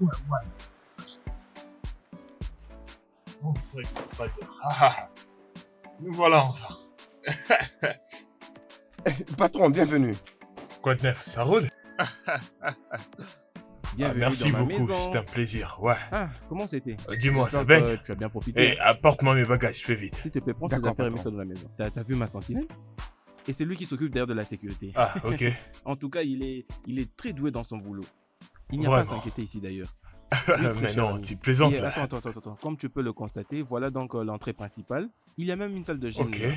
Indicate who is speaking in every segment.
Speaker 1: Ouais, ouais. Oh, ouais, pas dur. Ah, nous voilà enfin.
Speaker 2: Patron, bienvenue.
Speaker 1: Quoi de neuf, ça roule?
Speaker 3: Bienvenue
Speaker 1: Merci
Speaker 3: dans ma
Speaker 1: beaucoup,
Speaker 3: maison.
Speaker 1: c'était un plaisir, ouais.
Speaker 3: Ah, comment c'était?
Speaker 1: Dis-moi, ça
Speaker 3: J'espère
Speaker 1: baigne?
Speaker 3: que tu as bien profité.
Speaker 1: Et apporte-moi mes bagages, fais vite.
Speaker 3: S'il te plaît, prends ces
Speaker 2: D'accord,
Speaker 3: affaires et mets
Speaker 2: patron.
Speaker 3: ça dans la maison. T'as vu ma sentinelle? Et c'est lui qui s'occupe d'ailleurs de la sécurité.
Speaker 1: Ah, ok.
Speaker 3: En tout cas, il est très doué dans son boulot. Il n'y a pas à
Speaker 1: Vraiment.
Speaker 3: s'inquiéter ici d'ailleurs.
Speaker 1: Mais
Speaker 3: cher
Speaker 1: non,
Speaker 3: ami.
Speaker 1: tu plaisantes
Speaker 3: Et
Speaker 1: là.
Speaker 3: attends. Comme tu peux le constater, voilà donc l'entrée principale. Il y a même une salle de gym.
Speaker 1: Ok.
Speaker 3: là.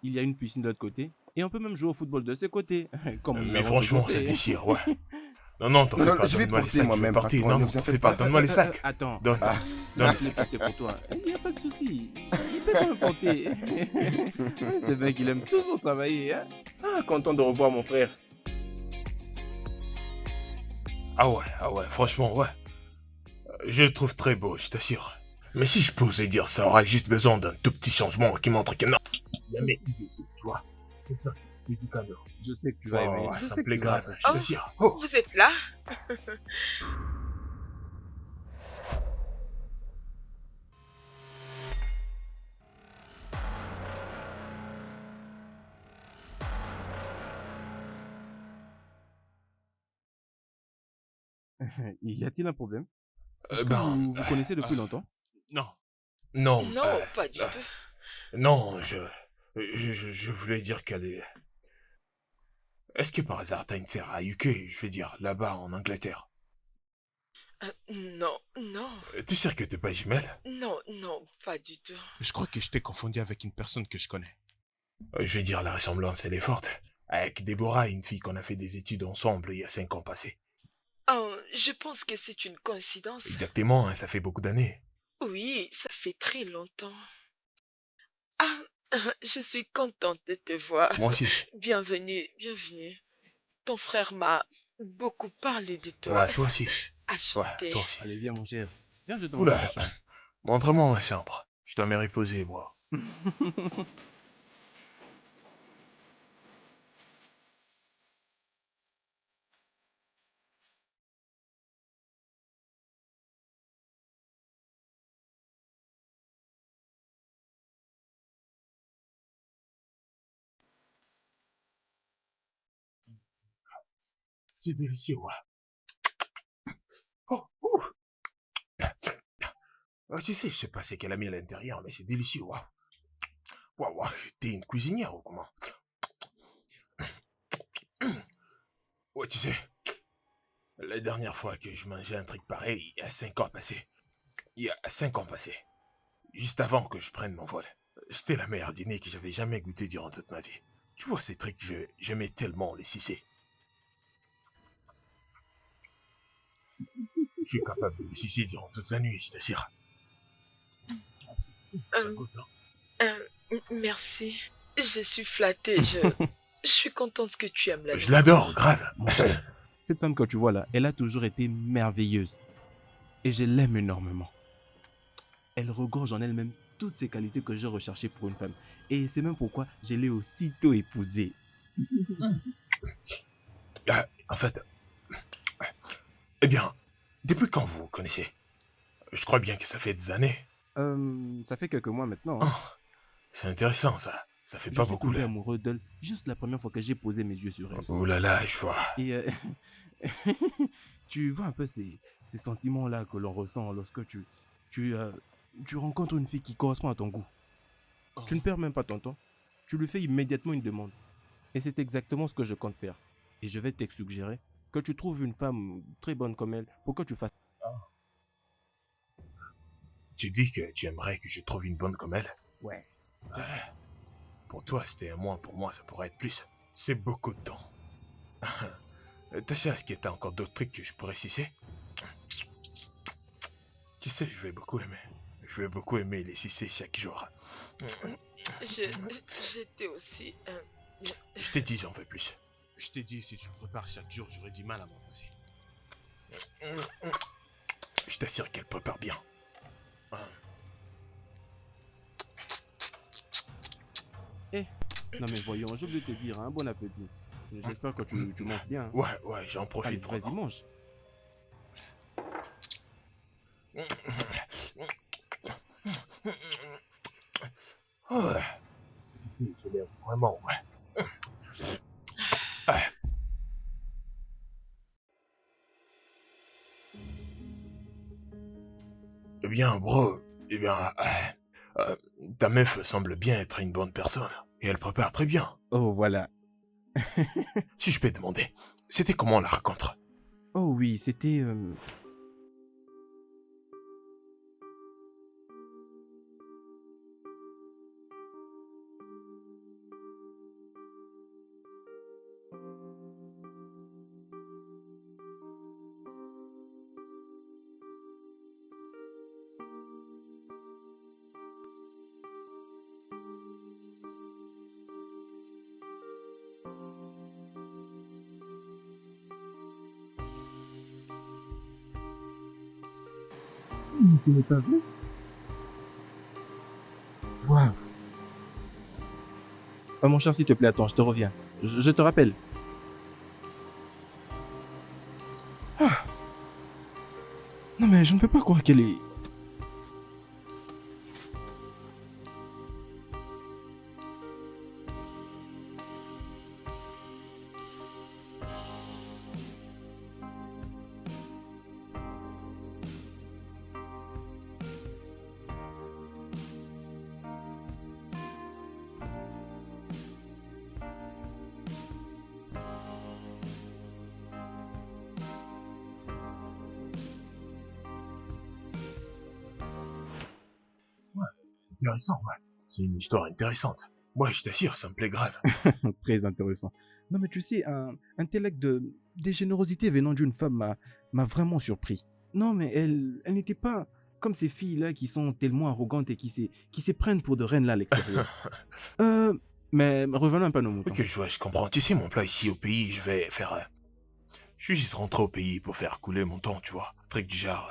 Speaker 3: Il y a une piscine de l'autre côté. Et on peut même jouer au football de ses côtés. Comme nous
Speaker 1: Mais
Speaker 3: l'avons
Speaker 1: franchement,
Speaker 3: toujours
Speaker 1: ça
Speaker 3: fait.
Speaker 1: déchire, ouais. Non, t'en
Speaker 2: Non,
Speaker 1: fais
Speaker 2: non,
Speaker 1: pas,
Speaker 2: je vais
Speaker 1: donne-moi les
Speaker 2: porter
Speaker 1: sacs, je vais
Speaker 2: moi-même,
Speaker 1: partir.
Speaker 2: patron,
Speaker 1: Non,
Speaker 2: ne
Speaker 1: non,
Speaker 2: vous
Speaker 1: t'en
Speaker 2: en
Speaker 1: fais
Speaker 2: faites
Speaker 1: pas,
Speaker 2: pas.
Speaker 1: donne-moi les sacs.
Speaker 3: Attends.
Speaker 1: Donne,
Speaker 2: Ah.
Speaker 1: donne les
Speaker 3: Je l'ai
Speaker 1: sacs.
Speaker 3: porté pour toi. Il n'y a pas de souci. Il peut quand même porter. C'est vrai qu'il aime toujours travailler. Hein? Ah, content de revoir mon frère.
Speaker 1: Ah ouais, franchement, ouais. Je le trouve très beau, je t'assure. Mais si je posais dire ça, aurait juste besoin d'un tout petit changement qui montre que non. Il y a un mec qui décide, tu vois. C'est ça, c'est du cadeau.
Speaker 3: Je sais que tu vas aimer.
Speaker 1: Oh,
Speaker 3: Je
Speaker 1: ça
Speaker 3: sais
Speaker 1: me
Speaker 3: que
Speaker 1: plaît
Speaker 3: tu vas
Speaker 1: grave, je
Speaker 3: apprécier.
Speaker 1: t'assure. Oh,
Speaker 4: Vous êtes là?
Speaker 3: Y a-t-il un problème? Est-ce que
Speaker 1: ben,
Speaker 3: vous connaissez depuis longtemps?
Speaker 1: non. Non,
Speaker 4: Non, pas du tout.
Speaker 1: non, je voulais dire qu'elle est... Est-ce que par hasard t'as une sœur à UK, je veux dire, là-bas en Angleterre?
Speaker 4: Non, non,
Speaker 1: Tu sais que t'es pas jumelle?
Speaker 4: non, pas du tout.
Speaker 1: Je crois que je t'ai confondu avec une personne que je connais. Je vais dire, la ressemblance, elle est forte. Avec Déborah, une fille qu'on a fait des études ensemble il y a 5 ans passés.
Speaker 4: Oh, je pense que c'est une coïncidence.
Speaker 1: Exactement, hein, ça fait beaucoup d'années.
Speaker 4: Oui, ça fait très longtemps. Ah, je suis contente de te voir.
Speaker 1: Moi aussi.
Speaker 4: Bienvenue. Ton frère m'a beaucoup parlé de toi.
Speaker 1: Ouais, toi aussi.
Speaker 4: Enchanté.
Speaker 1: Ouais, toi aussi.
Speaker 3: Allez, viens mon cher. Viens, je te
Speaker 1: Oula,
Speaker 3: montre ta chambre.
Speaker 1: montre-moi ma chambre. Je dois me reposer, bro. C'est délicieux, ouais. Oh, ouh. Tu sais, je sais pas c'est qu'elle a mis à l'intérieur, mais c'est délicieux, waouh. Waouh, t'es une cuisinière ou comment? Ouais, tu sais, la dernière fois que je mangeais un truc pareil, il y a 5 ans passés. Il y a 5 ans passés. Juste avant que je prenne mon vol. C'était la meilleure dîner que j'avais jamais goûté durant toute ma vie. Tu vois ces trucs, j'aimais tellement les cissés. Je suis capable de les sucer durant toute la nuit, je t'assure. Ça goûte, hein.
Speaker 4: Merci. Je suis flattée. Je suis contente que tu aimes la
Speaker 1: Je l'adore, grave.
Speaker 3: Cette femme que tu vois là, elle a toujours été merveilleuse. Et je l'aime énormément. Elle regorge en elle-même toutes ces qualités que j'ai recherchées pour une femme. Et c'est même pourquoi je l'ai aussitôt épousée.
Speaker 1: En fait... Eh bien, depuis quand vous vous connaissez? Je crois bien que ça fait des années.
Speaker 3: Ça fait quelques mois maintenant. Hein.
Speaker 1: Oh, c'est intéressant ça. Ça fait
Speaker 3: Je
Speaker 1: pas
Speaker 3: suis
Speaker 1: beaucoup
Speaker 3: tombé
Speaker 1: là.
Speaker 3: amoureux d'elle juste la première fois que j'ai posé mes yeux sur elle.
Speaker 1: Oh là là, je vois.
Speaker 3: Et tu vois un peu ces sentiments-là que l'on ressent lorsque tu rencontres une fille qui correspond à ton goût.
Speaker 1: Oh.
Speaker 3: Tu ne perds même pas ton temps. Tu lui fais immédiatement une demande. Et c'est exactement ce que je compte faire. Et je vais te suggérer que tu trouves une femme très bonne comme elle pour que tu fasses...
Speaker 1: Tu dis que tu aimerais que je trouve une bonne comme elle?
Speaker 3: Ouais.
Speaker 1: Pour toi, c'était un mois, pour moi, ça pourrait être plus. C'est beaucoup de temps. Tu sais, est-ce qu'il y a encore d'autres trucs que je pourrais sucer? Tu sais, je vais beaucoup aimer. Je vais beaucoup aimer les sucer chaque jour.
Speaker 4: J'étais aussi...
Speaker 1: Je t'ai dit, j'en veux plus. Je t'ai dit, si tu me prépares chaque jour, j'aurais du mal à m'en passer. Je t'assure qu'elle prépare bien.
Speaker 3: Non mais voyons, j'ai oublié de te dire, hein, bon appétit. J'espère que tu manges bien. Hein.
Speaker 1: Ouais, j'en
Speaker 3: Allez,
Speaker 1: profite.
Speaker 3: vas-y,
Speaker 1: vraiment.
Speaker 3: mange.
Speaker 1: Ouais. Je l'aime vraiment, ouais. Ah. Eh bien, bro, eh bien, euh, ta meuf semble bien être une bonne personne. Et elle prépare très bien.
Speaker 3: Oh, voilà.
Speaker 1: Si je peux demander, c'était comment la rencontre?
Speaker 3: Oh oui, c'était... Tu n'es pas vu? Waouh. Oh, mon cher, s'il te plaît, attends, je te reviens. Je te rappelle. Ah. Non, mais je ne peux pas croire qu'elle est...
Speaker 1: Intéressant, ouais. C'est une histoire intéressante. Moi, je t'assure, ça me plaît grave.
Speaker 3: Très intéressant. Non, mais tu sais, un tel acte de générosité venant d'une femme m'a vraiment surpris. Non, mais elle n'était pas comme ces filles-là qui sont tellement arrogantes et qui se prennent pour de reines là à l'extérieur. Euh, mais revenons un peu à nos moutons.
Speaker 1: Ok, je comprends. Tu sais, mon plat ici au pays, je vais faire... je suis juste rentré au pays pour faire couler mon temps, tu vois. Truc du genre...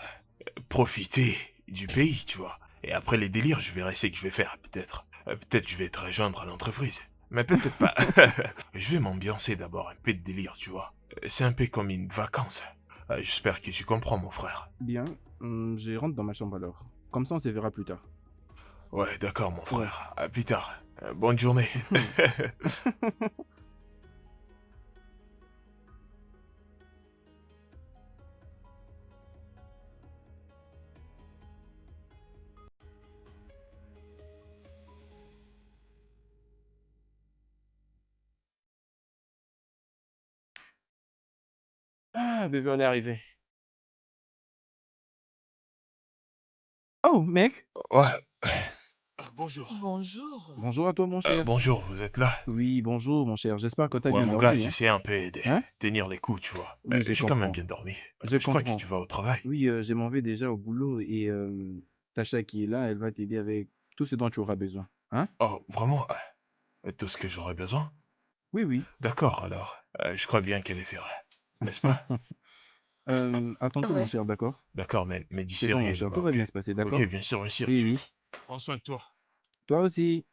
Speaker 1: profiter du pays, tu vois. Et après les délires, je verrai ce que je vais faire, peut-être. Peut-être je vais te rejoindre à l'entreprise. Mais peut-être pas. Je vais m'ambiancer d'abord, un peu de délire, tu vois. C'est un peu comme une vacance. J'espère que tu comprends, mon frère.
Speaker 3: Bien, je rentre dans ma chambre alors. Comme ça, on se verra plus tard.
Speaker 1: Ouais, d'accord, mon frère. À plus tard. Bonne journée.
Speaker 3: Ah, bébé, on est arrivé. Oh, mec.
Speaker 1: Ouais. Bonjour.
Speaker 4: Bonjour.
Speaker 3: Bonjour à toi, mon cher.
Speaker 1: Bonjour, vous êtes là?
Speaker 3: Oui, bonjour, mon cher. J'espère que tu as
Speaker 1: Ouais,
Speaker 3: bien
Speaker 1: mon gars,
Speaker 3: dormi, hein?
Speaker 1: j'essaie un peu de
Speaker 3: Hein?
Speaker 1: tenir les coups, tu vois.
Speaker 3: Oui, je
Speaker 1: J'ai quand même
Speaker 3: comprends.
Speaker 1: bien dormi.
Speaker 3: Je
Speaker 1: Je crois que
Speaker 3: comprends.
Speaker 1: tu vas au travail.
Speaker 3: Oui, je m'en vais déjà au boulot et Tacha qui est là, elle va t'aider avec tout ce dont tu auras besoin. Hein?
Speaker 1: Oh, vraiment? Tout ce que j'aurais besoin?
Speaker 3: Oui, oui.
Speaker 1: D'accord, alors. Je crois bien qu'elle est fière. N'est-ce pas?
Speaker 3: À tantôt, mon
Speaker 4: Ouais.
Speaker 3: cher, d'accord?
Speaker 1: D'accord, mais dis
Speaker 3: C'est bon, mon
Speaker 1: sérieux
Speaker 3: cher,
Speaker 1: là-bas,
Speaker 3: tout va
Speaker 1: ok?
Speaker 3: bien se passer,
Speaker 1: Ok,
Speaker 3: d'accord?
Speaker 1: bien sûr, bien sûr.
Speaker 3: Oui, oui.
Speaker 1: Prends soin de toi.
Speaker 3: Toi aussi.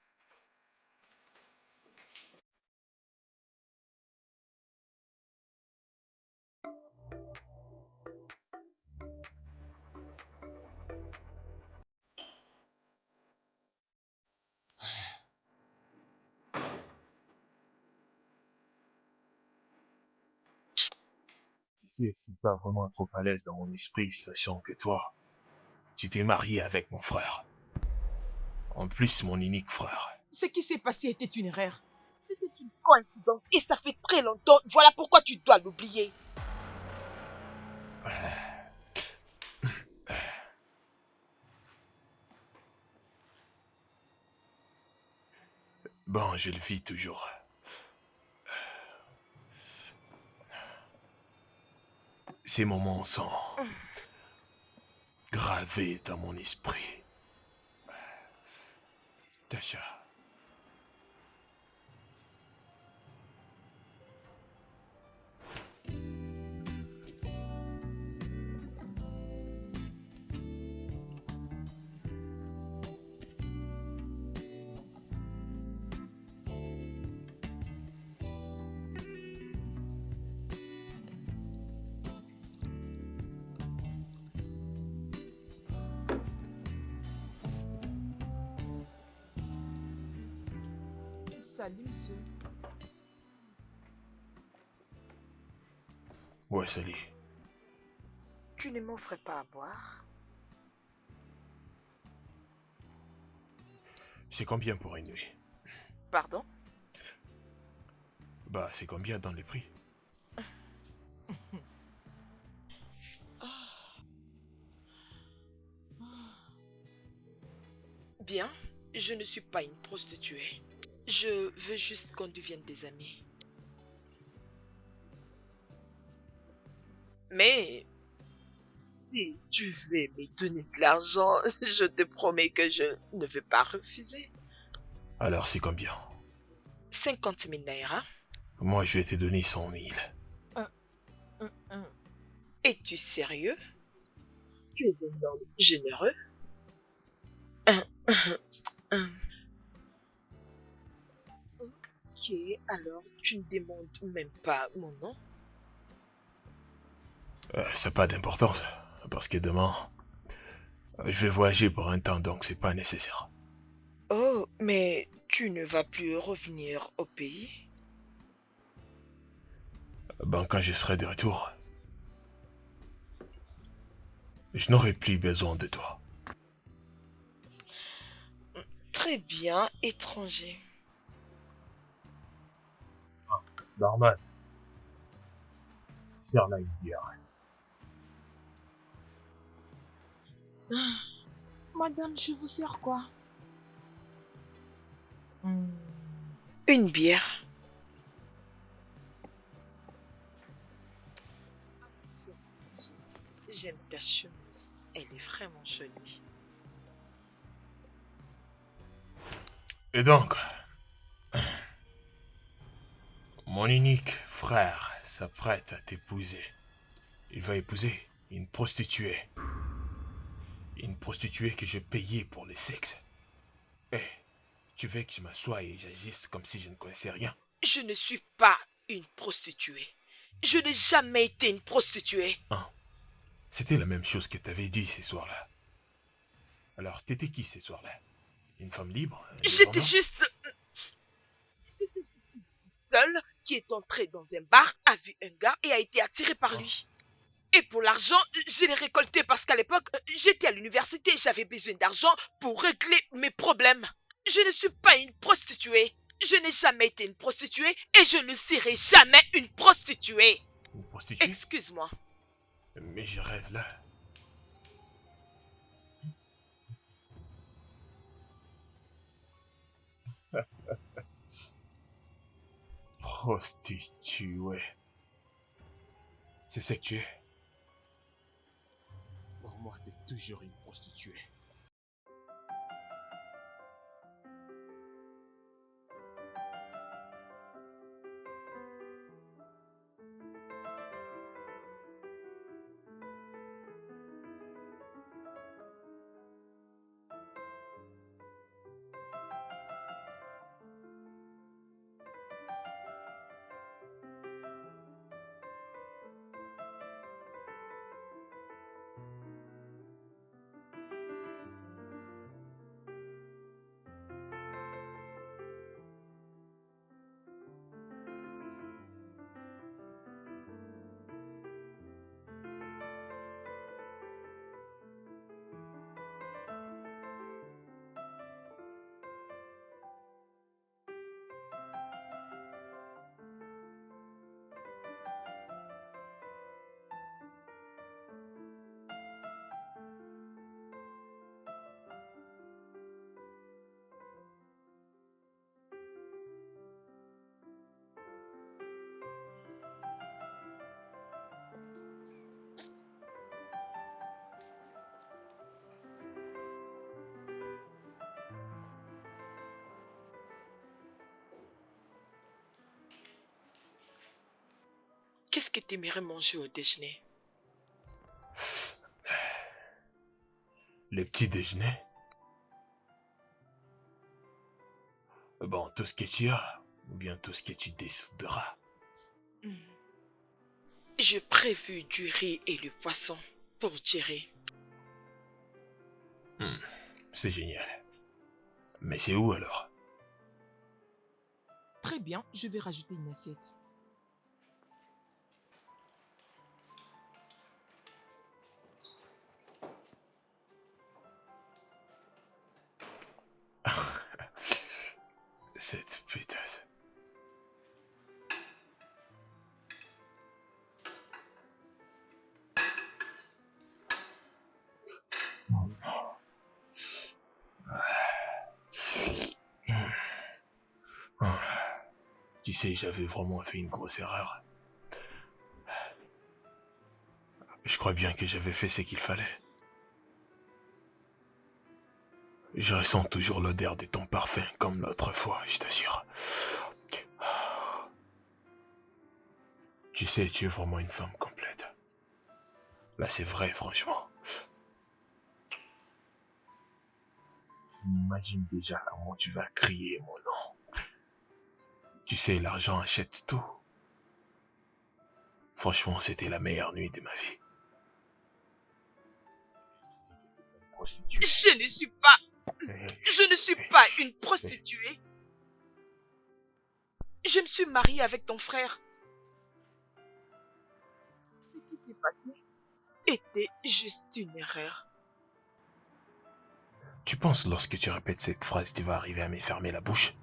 Speaker 1: Tu sais, je suis pas vraiment trop à l'aise dans mon esprit, sachant que toi, tu t'es marié avec mon frère. En plus, mon unique frère.
Speaker 2: Ce qui s'est passé était une erreur.
Speaker 4: C'était une coïncidence et ça fait très longtemps. Voilà pourquoi tu dois l'oublier.
Speaker 1: Bon, je le vis toujours. Ces moments sont gravés dans mon esprit. Tasha.
Speaker 2: Salut, monsieur.
Speaker 1: Ouais, salut.
Speaker 2: Tu ne m'offres pas à boire?
Speaker 1: C'est combien pour une nuit?
Speaker 2: Pardon?
Speaker 1: Bah, c'est combien dans les prix?
Speaker 4: Bien, je ne suis pas une prostituée. Je veux juste qu'on devienne des amis. Mais si tu veux me donner de l'argent, je te promets que je ne vais pas refuser.
Speaker 1: Alors, c'est combien?
Speaker 4: 50 000 naira.
Speaker 1: Moi, je vais te donner 100 000.
Speaker 4: Es-tu sérieux? Tu es un homme généreux. Ok, alors tu ne demandes même pas mon nom?
Speaker 1: Ça n'a pas d'importance. Parce que demain, je vais voyager pour un temps, donc c'est pas nécessaire.
Speaker 4: Oh, mais tu ne vas plus revenir au pays?
Speaker 1: Ben, quand je serai de retour, je n'aurai plus besoin de toi.
Speaker 4: Très bien, étranger.
Speaker 1: Normal. Faire la bière.
Speaker 2: Madame, je vous sers quoi?
Speaker 4: Une bière. J'aime ta chemise. Elle est vraiment jolie.
Speaker 1: Et donc, mon unique frère s'apprête à t'épouser. Il va épouser une prostituée. Une prostituée que j'ai payée pour le sexe. Eh, tu veux que je m'assoie et j'agisse comme si je ne connaissais rien?
Speaker 4: Je ne suis pas une prostituée. Je n'ai jamais été une prostituée.
Speaker 1: Hein? C'était la même chose que t'avais dit ce soir-là. Alors, t'étais qui ce soir-là? Une femme libre?
Speaker 4: J'étais juste seule qui est entrée dans un bar, a vu un gars et a été attirée par lui. Et pour l'argent, je l'ai récolté parce qu'à l'époque, j'étais à l'université et j'avais besoin d'argent pour régler mes problèmes. Je ne suis pas une prostituée. Je n'ai jamais été une prostituée et je ne serai jamais une prostituée.
Speaker 1: Une prostituée?
Speaker 4: Excuse-moi.
Speaker 1: Mais je rêve là. Prostituée. C'est ce que tu es. Pour moi, t'es toujours une prostituée.
Speaker 4: Qu'est-ce que tu aimerais manger au déjeuner?
Speaker 1: Le petit déjeuner? Bon, tout ce que tu as, ou bien tout ce que tu décideras.
Speaker 4: J'ai prévu du riz et le poisson pour Jerry.
Speaker 1: C'est génial. Mais c'est où alors?
Speaker 5: Très bien, je vais rajouter une assiette.
Speaker 1: Cette pétasse. Tu sais, j'avais vraiment fait une grosse erreur. Je crois bien que j'avais fait ce qu'il fallait. Je ressens toujours l'odeur de ton parfum comme l'autre fois, je t'assure. Tu sais, tu es vraiment une femme complète. Là, c'est vrai, franchement. Imagine déjà comment tu vas crier mon nom. Tu sais, l'argent achète tout. Franchement, c'était la meilleure nuit de ma vie. Prostituée.
Speaker 4: Je ne suis pas... Je ne suis pas une prostituée. Je me suis mariée avec ton frère. Ce qui s'est passé était juste une erreur.
Speaker 1: Tu penses lorsque tu répètes cette phrase, tu vas arriver à me fermer la bouche?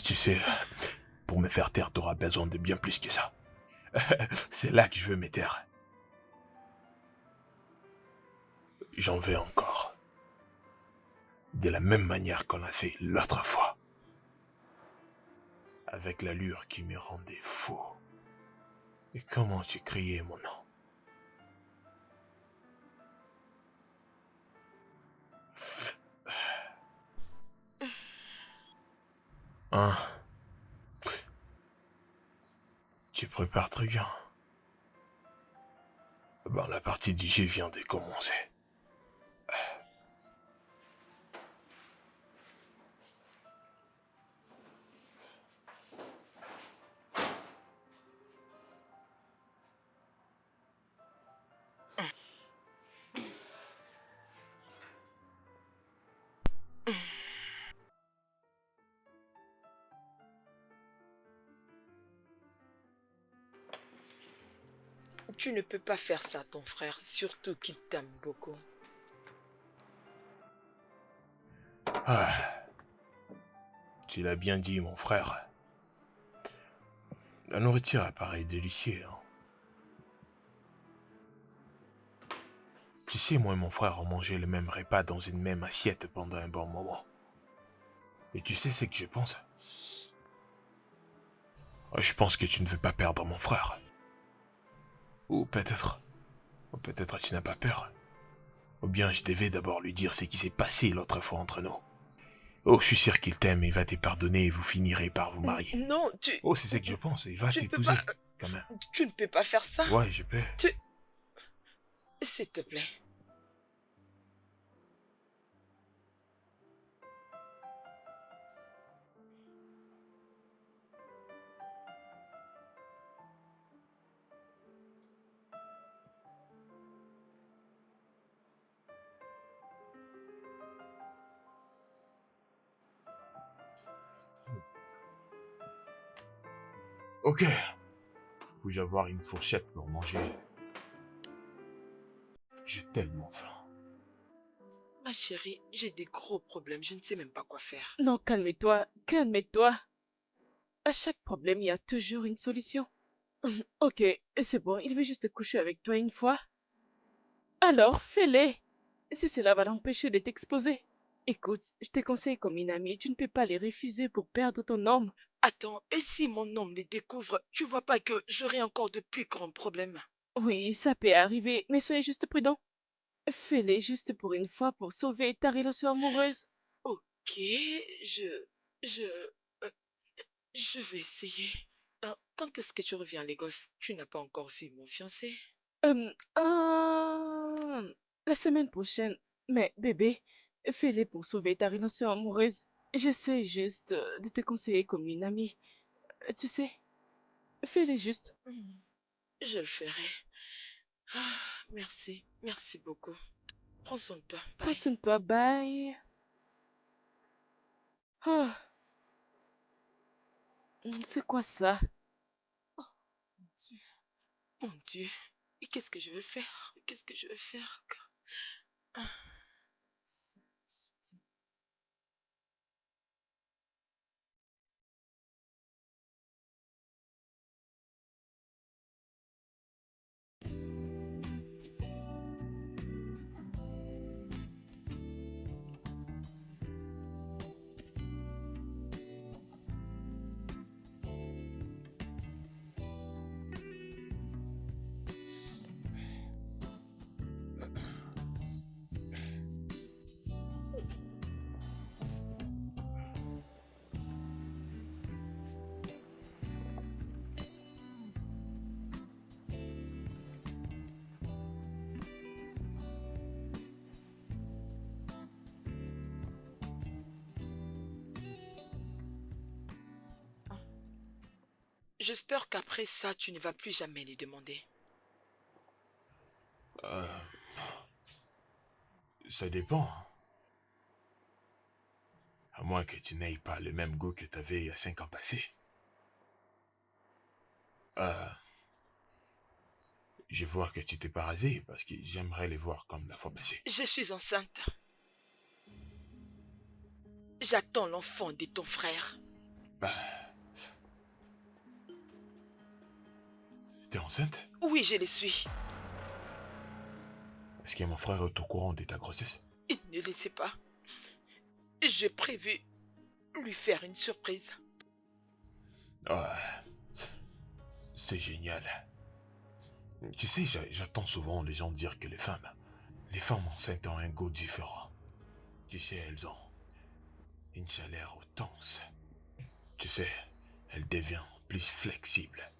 Speaker 1: Tu sais, pour me faire taire, t'auras besoin de bien plus que ça. C'est là que je veux me taire. J'en veux encore. De la même manière qu'on a fait l'autre fois. Avec l'allure qui me rendait fou. Et comment tu criais mon nom. Hein? Tu prépares très bien. Ben, la partie du jeu vient de commencer.
Speaker 4: Tu ne peux pas faire ça à ton frère, surtout qu'il t'aime beaucoup.
Speaker 1: Tu l'as bien dit, mon frère. La nourriture apparaît délicieuse. Hein. Tu sais, moi et mon frère ont mangé le même repas dans une même assiette pendant un bon moment. Et tu sais ce que je pense? Je pense que tu ne veux pas perdre mon frère. Ou peut-être tu n'as pas peur. Ou bien je devais d'abord lui dire ce qui s'est passé l'autre fois entre nous. Oh, je suis sûr qu'il t'aime et va te pardonner et vous finirez par vous marier.
Speaker 4: Non,
Speaker 1: Oh, c'est ce que je pense, il va
Speaker 4: tu ne peux
Speaker 1: t'épouser,
Speaker 4: pas...
Speaker 1: quand même.
Speaker 4: Tu ne peux pas faire ça.
Speaker 1: Ouais, je peux.
Speaker 4: S'il te plaît.
Speaker 1: Ok. Puis-je avoir une fourchette pour manger? J'ai tellement faim.
Speaker 4: Ma chérie, j'ai des gros problèmes, je ne sais même pas quoi faire.
Speaker 6: Non, calme-toi, calme-toi. À chaque problème, il y a toujours une solution. Ok, c'est bon, il veut juste coucher avec toi une fois. Alors, fais-le. Si cela va l'empêcher de t'exposer. Écoute, je te conseille comme une amie, tu ne peux pas les refuser pour perdre ton homme.
Speaker 4: Attends, et si mon homme les découvre, tu vois pas que j'aurai encore de plus grands problèmes?
Speaker 6: Oui, ça peut arriver, mais soyez juste prudent. Fais-le juste pour une fois pour sauver ta relation amoureuse.
Speaker 4: Ok, je... Je... euh, je vais essayer. Quand est-ce que tu reviens à Lagos? Tu n'as pas encore vu mon fiancé?
Speaker 6: Euh, ah, la semaine prochaine. Mais bébé, fais-le pour sauver ta relation amoureuse. J'essaie juste de te conseiller comme une amie. Tu sais, fais-le juste.
Speaker 4: Hmm, je le ferai. Ah, merci, merci beaucoup. Prends soin de toi.
Speaker 6: Prends
Speaker 4: Bye.
Speaker 6: soin de toi, bye. Ah. C'est quoi ça?
Speaker 4: Mon Dieu, et qu'est-ce que je vais faire? Qu'est-ce que je vais faire? J'espère qu'après ça, tu ne vas plus jamais les demander.
Speaker 1: Euh, ça dépend. À moins que tu n'aies pas le même goût que tu avais il y a 5 ans passés. Euh, je vois que tu t'es pas rasé parce que j'aimerais les voir comme la fois passée.
Speaker 4: Je suis enceinte. J'attends l'enfant de ton frère.
Speaker 1: T'es enceinte?
Speaker 4: Oui, je le suis.
Speaker 1: Est-ce que mon frère est au courant de ta grossesse?
Speaker 4: Il ne le sait pas. J'ai prévu lui faire une surprise.
Speaker 1: Ah, c'est génial. Tu sais, j'entends souvent les gens dire que les femmes enceintes ont un goût différent. Tu sais, elles ont une chaleur intense. Tu sais, elles deviennent plus flexibles.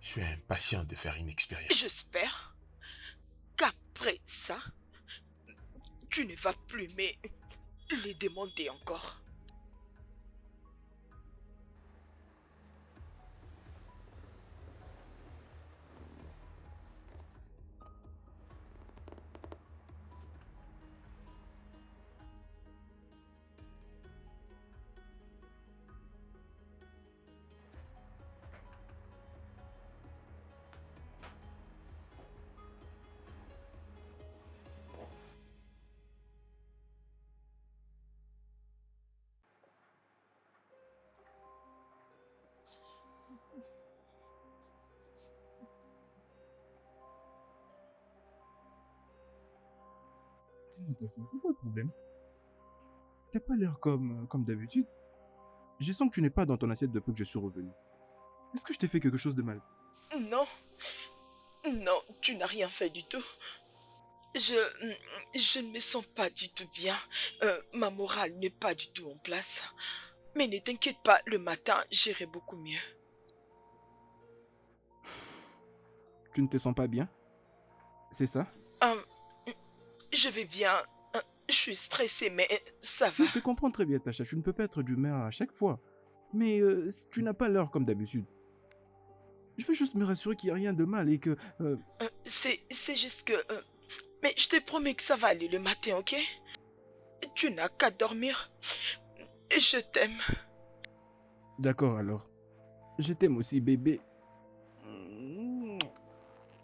Speaker 1: Je suis impatient de faire une expérience.
Speaker 4: J'espère qu'après ça, tu ne vas plus les demander encore.
Speaker 3: C'est quoi le problème? T'as pas l'air comme d'habitude. Je sens que tu n'es pas dans ton assiette depuis que je suis revenu. Est-ce que je t'ai fait quelque chose de mal?
Speaker 4: Non, non, tu n'as rien fait du tout. Je ne me sens pas du tout bien. Ma morale n'est pas du tout en place. Mais ne t'inquiète pas, le matin, j'irai beaucoup mieux.
Speaker 3: Tu ne te sens pas bien? C'est ça?
Speaker 4: Euh, je vais bien. Je suis stressée, mais ça va.
Speaker 3: Oui, je te comprends très bien, Tacha. Tu ne peux pas être d'humeur à chaque fois. Mais tu n'as pas l'heure comme d'habitude. Je veux juste me rassurer qu'il n'y a rien de mal et que...
Speaker 4: C'est juste que... mais je te promets que ça va aller le matin, ok? Tu n'as qu'à dormir. Je t'aime.
Speaker 3: D'accord alors. Je t'aime aussi, bébé.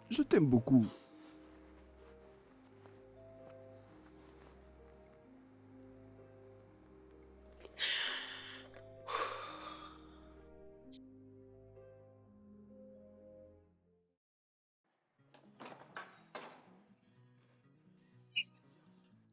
Speaker 3: Je t'aime beaucoup.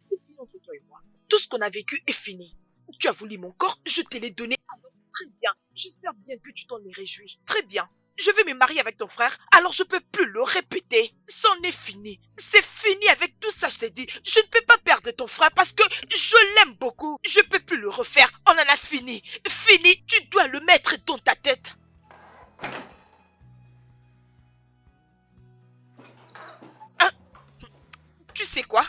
Speaker 4: C'est fini entre toi et moi. Tout ce qu'on a vécu est fini. Tu as voulu mon corps, je te l'ai donné. Alors, très bien. J'espère bien que tu t'en es réjoui. Très bien. Je vais me marier avec ton frère, alors je peux plus le répéter. C'en est fini. C'est fini avec tout ça, je t'ai dit. Je ne peux pas perdre ton frère parce que je l'aime beaucoup. Je peux plus le refaire. On en a fini. Fini, tu dois le mettre dans ta tête. Hein? Tu sais quoi?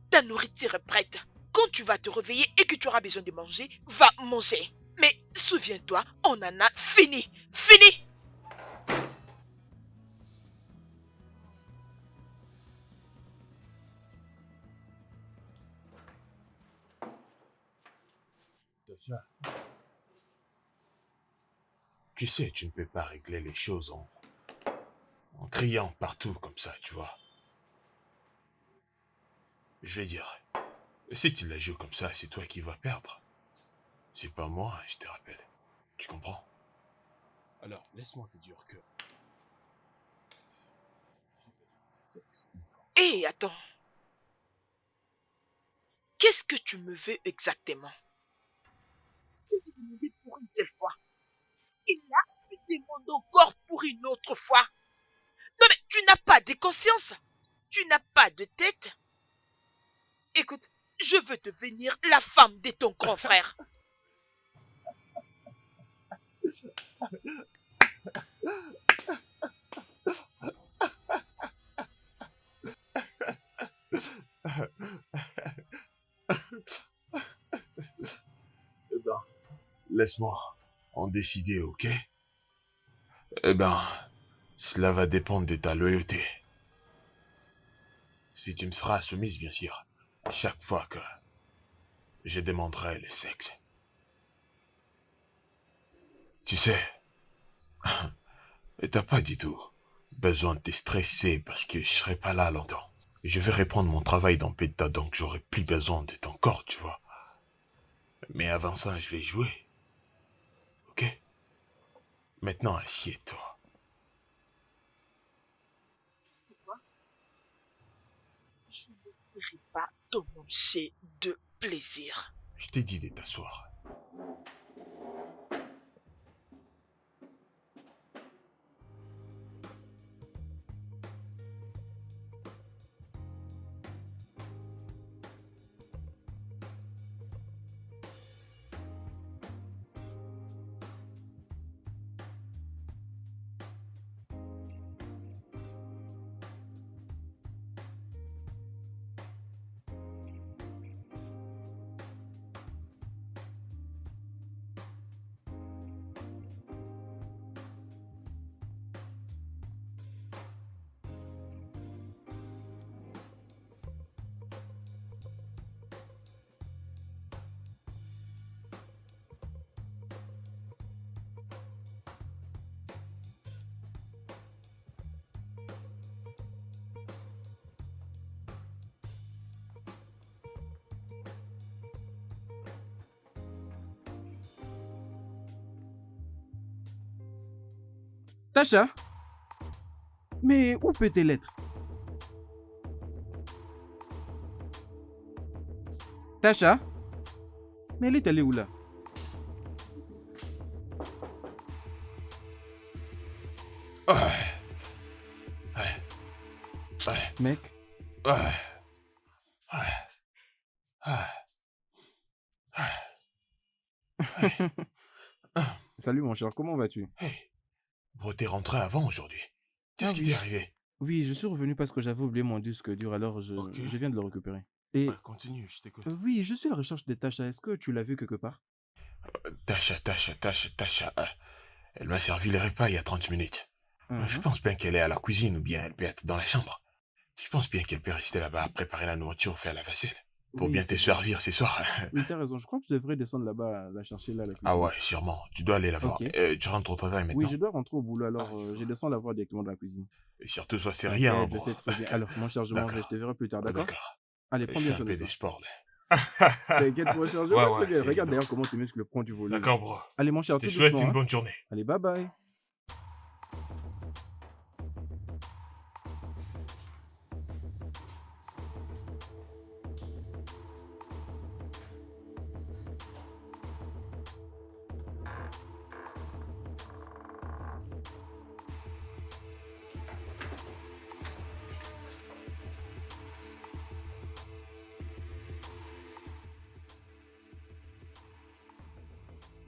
Speaker 4: Ta nourriture est prête. Quand tu vas te réveiller et que tu auras besoin de manger, va manger. Mais souviens-toi, on en a fini. Fini!
Speaker 1: Tacha. Tu sais, tu ne peux pas régler les choses en criant partout comme ça, tu vois. Je vais dire, si tu la joues comme ça, c'est toi qui vas perdre. C'est pas moi, je te rappelle. Tu comprends? Alors, laisse-moi te dire que...
Speaker 4: Hé, attends. Qu'est-ce que tu me veux exactement? Je vais te demander pour une seule fois. Et là, tu demandes encore pour une autre fois. Non mais tu n'as pas de conscience. Tu n'as pas de tête. Écoute, je veux devenir la femme de ton grand frère.
Speaker 1: Eh ben, laisse-moi en décider, ok? Eh ben, cela va dépendre de ta loyauté. Si tu me seras soumise, bien sûr, chaque fois que je demanderai le sexe. Tu sais, t'as pas du tout besoin de te stresser parce que je serai pas là longtemps. Je vais reprendre mon travail dans Beta, donc j'aurai plus besoin de ton corps, tu vois. Mais avant ça, je vais jouer. Ok? Maintenant, assieds-toi.
Speaker 4: Je ne serai pas ton objet de plaisir.
Speaker 1: Je t'ai dit de t'asseoir.
Speaker 3: Tasha? Mais où peut-elle être? Tasha? Mais elle est allée où là?
Speaker 1: Ah. Ouais. Ouais.
Speaker 3: Mec,
Speaker 1: Ouais. Ouais. Ouais.
Speaker 3: salut mon cher, comment vas-tu?
Speaker 1: Hey, bro, t'es rentré avant aujourd'hui. Qu'est-ce
Speaker 3: Ah
Speaker 1: qui
Speaker 3: oui.
Speaker 1: t'est arrivé?
Speaker 3: Oui, je suis revenu parce que j'avais oublié mon disque dur, alors
Speaker 1: Ok.
Speaker 3: je viens de le récupérer. Et
Speaker 1: Continue, je t'écoute.
Speaker 3: oui, je suis à la recherche de Tasha. Est-ce que tu l'as vu quelque part?
Speaker 1: Tasha. Elle m'a servi les repas il y a 30 minutes. Je
Speaker 3: Mhm.
Speaker 1: pense bien qu'elle est à la cuisine ou bien elle peut être dans la chambre. Je pense bien qu'elle peut rester là-bas à préparer la nourriture, faire la vaisselle. Pour
Speaker 3: Oui,
Speaker 1: bien te
Speaker 3: c'est vrai.
Speaker 1: servir ce soir.
Speaker 3: Oui, t'as raison. Je crois que je devrais descendre là-bas, la chercher là, à la
Speaker 1: Ah
Speaker 3: cuisine.
Speaker 1: ouais, sûrement. Tu dois aller la voir.
Speaker 3: Ok.
Speaker 1: Tu rentres au travail
Speaker 3: Oui,
Speaker 1: maintenant.
Speaker 3: je dois rentrer au boulot,
Speaker 1: Ah,
Speaker 3: alors
Speaker 1: je
Speaker 3: je
Speaker 1: vois.
Speaker 3: descends la voir directement de la cuisine.
Speaker 1: Et surtout, sois sérieux, hein,
Speaker 3: T'inquiète, je
Speaker 1: bro.
Speaker 3: sais très bien. Alors, mon cher, je m'en vais. Je
Speaker 1: D'accord.
Speaker 3: te verrai plus tard,
Speaker 1: Ah,
Speaker 3: d'accord?
Speaker 1: d'accord.
Speaker 3: Allez,
Speaker 1: Je
Speaker 3: prends
Speaker 1: fais
Speaker 3: bien
Speaker 1: un
Speaker 3: soin de
Speaker 1: peu de
Speaker 3: toi.
Speaker 1: sport, là.
Speaker 3: T'inquiète, mon cher, je
Speaker 1: Ouais,
Speaker 3: vois très
Speaker 1: ouais,
Speaker 3: bien.
Speaker 1: c'est
Speaker 3: Regarde
Speaker 1: évident.
Speaker 3: d'ailleurs comment tes muscles prennent du volume.
Speaker 1: D'accord, bro.
Speaker 3: Allez, mon
Speaker 1: Je
Speaker 3: cher,
Speaker 1: te
Speaker 3: tout
Speaker 1: souhaite
Speaker 3: doucement,
Speaker 1: une
Speaker 3: hein.
Speaker 1: bonne journée.
Speaker 3: Allez, bye bye.